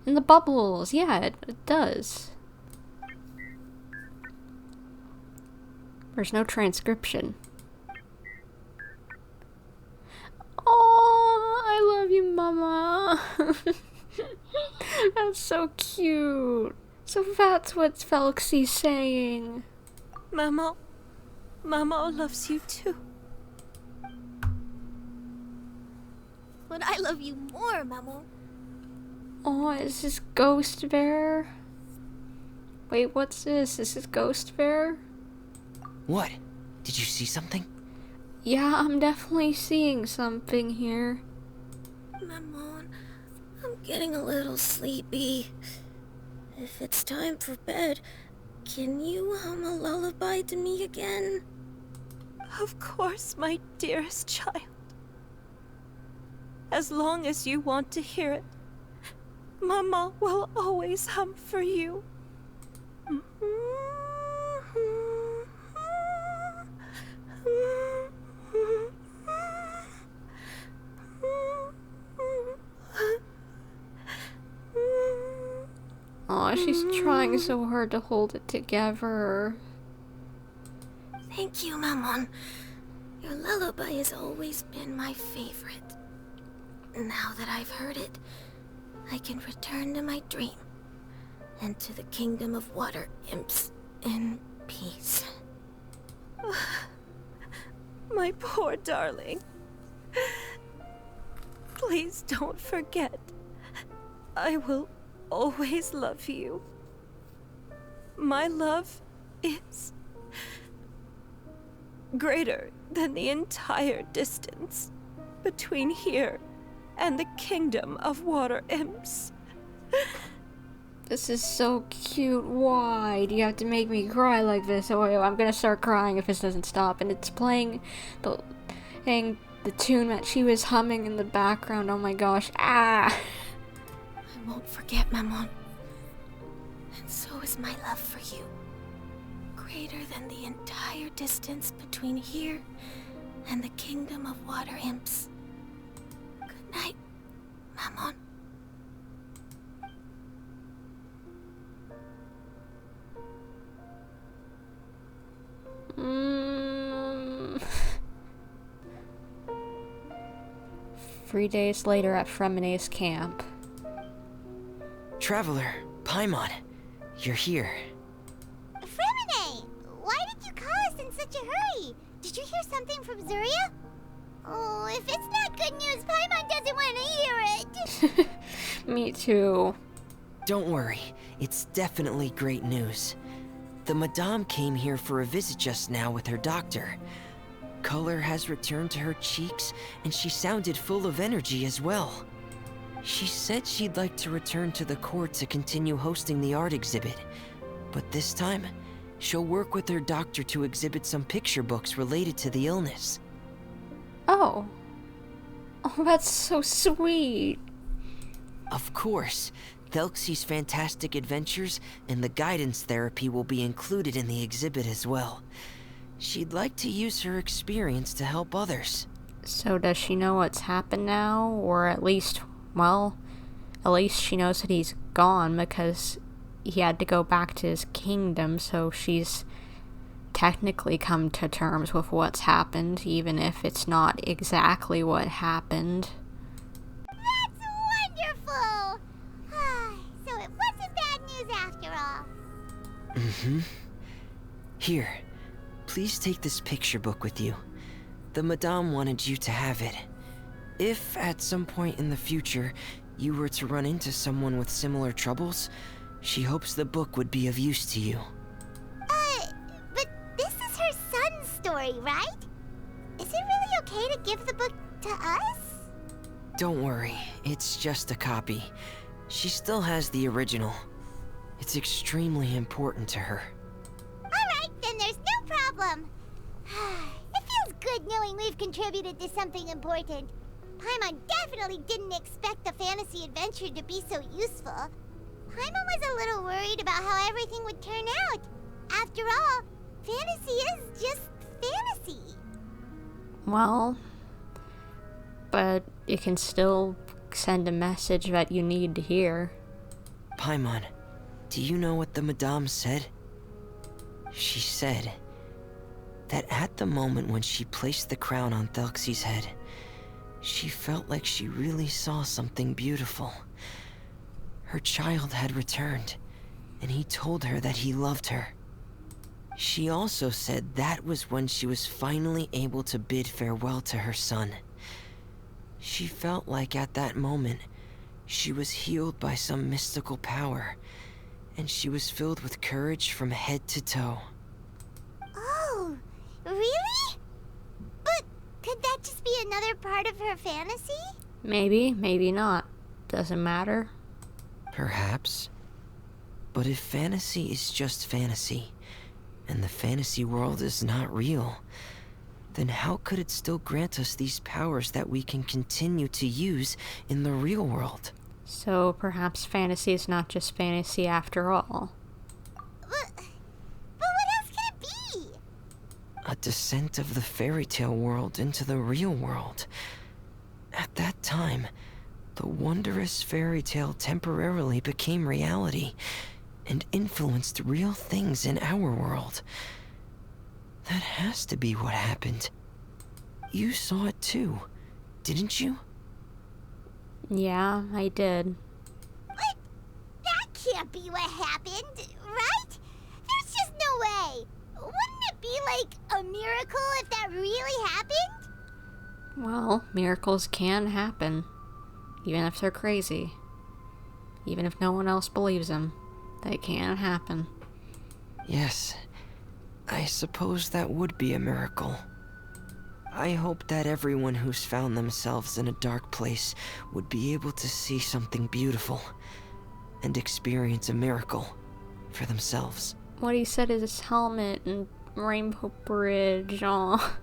And the bubbles, yeah, it does. There's no transcription. Oh, I love you, Mama. That's so cute. So that's what Thelxie's saying. Maman loves you too. But I love you more, Maman. Oh, is this Ghost Bear? Wait, what's this? Is this Ghost Bear? What? Did you see something? Yeah, I'm definitely seeing something here. Maman, I'm getting a little sleepy. If it's time for bed, can you hum a lullaby to me again? Of course, my dearest child. As long as you want to hear it, Mama will always hum for you. Aw, she's trying so hard to hold it together. Thank you, Maman. Your lullaby has always been my favorite. Now that I've heard it, I can return to my dream and to the kingdom of water imps in peace. My poor darling. Please don't forget. I will always love you. My love is greater than the entire distance between here and the kingdom of water imps. This is so cute. Why do you have to make me cry like this? Oh, I'm gonna start crying if this doesn't stop. And it's playing the tune that she was humming in the background. Oh my gosh. Ah! I won't forget, Mammon. And so is my love for you. Greater than the entire distance between here and the kingdom of water imps. Good night, Mammon. Mm. 3 days later at Freminet's camp. Traveler, Paimon, you're here. Freminet! Why did you call us in such a hurry? Did you hear something from Zuria? Oh, if it's not good news, Paimon doesn't want to hear it. Me too. Don't worry, it's definitely great news. The Madame came here for a visit just now with her doctor. Color has returned to her cheeks, and she sounded full of energy as well. She said she'd like to return to the court to continue hosting the art exhibit. But this time, she'll work with her doctor to exhibit some picture books related to the illness. Oh. Oh, that's so sweet. Of course, Thelxie's fantastic adventures and the guidance therapy will be included in the exhibit as well. She'd like to use her experience to help others. So does she know what's happened now? Or at least, well, at least she knows that he's gone because he had to go back to his kingdom, so she's technically come to terms with what's happened, even if it's not exactly what happened. That's wonderful! So it wasn't bad news after all. Mm-hmm. Here, please take this picture book with you. The Madame wanted you to have it. If, at some point in the future, you were to run into someone with similar troubles, she hopes the book would be of use to you. But this is her son's story, right? Is it really okay to give the book to us? Don't worry, it's just a copy. She still has the original. It's extremely important to her. Alright, then there's no problem. It feels good knowing we've contributed to something important. Paimon definitely didn't expect the fantasy adventure to be so useful. Paimon was a little worried about how everything would turn out. After all, fantasy is just fantasy. Well, but you can still send a message that you need to hear. Paimon, do you know what the Madame said? She said that at the moment when she placed the crown on Thelxie's head, she felt like she really saw something beautiful. Her child had returned, and he told her that he loved her. She also said that was when she was finally able to bid farewell to her son. She felt like at that moment, she was healed by some mystical power, and she was filled with courage from head to toe. Oh, really? But could that just be another part of her fantasy? Maybe, maybe not. Doesn't matter. Perhaps. But if fantasy is just fantasy, and the fantasy world is not real, then how could it still grant us these powers that we can continue to use in the real world? So perhaps fantasy is not just fantasy after all. But what else could it be? A descent of the fairy tale world into the real world. At that time, the wondrous fairy tale temporarily became reality and influenced real things in our world. That has to be what happened. You saw it too, didn't you? Yeah, I did. What? That can't be what happened, right? There's just no way. Wouldn't it be like a miracle if that really happened? Well, miracles can happen. Even if they're crazy. Even if no one else believes them. They can happen. Yes. I suppose that would be a miracle. I hope that everyone who's found themselves in a dark place would be able to see something beautiful and experience a miracle for themselves. What he said is his helmet and Rainbow Bridge. Aw.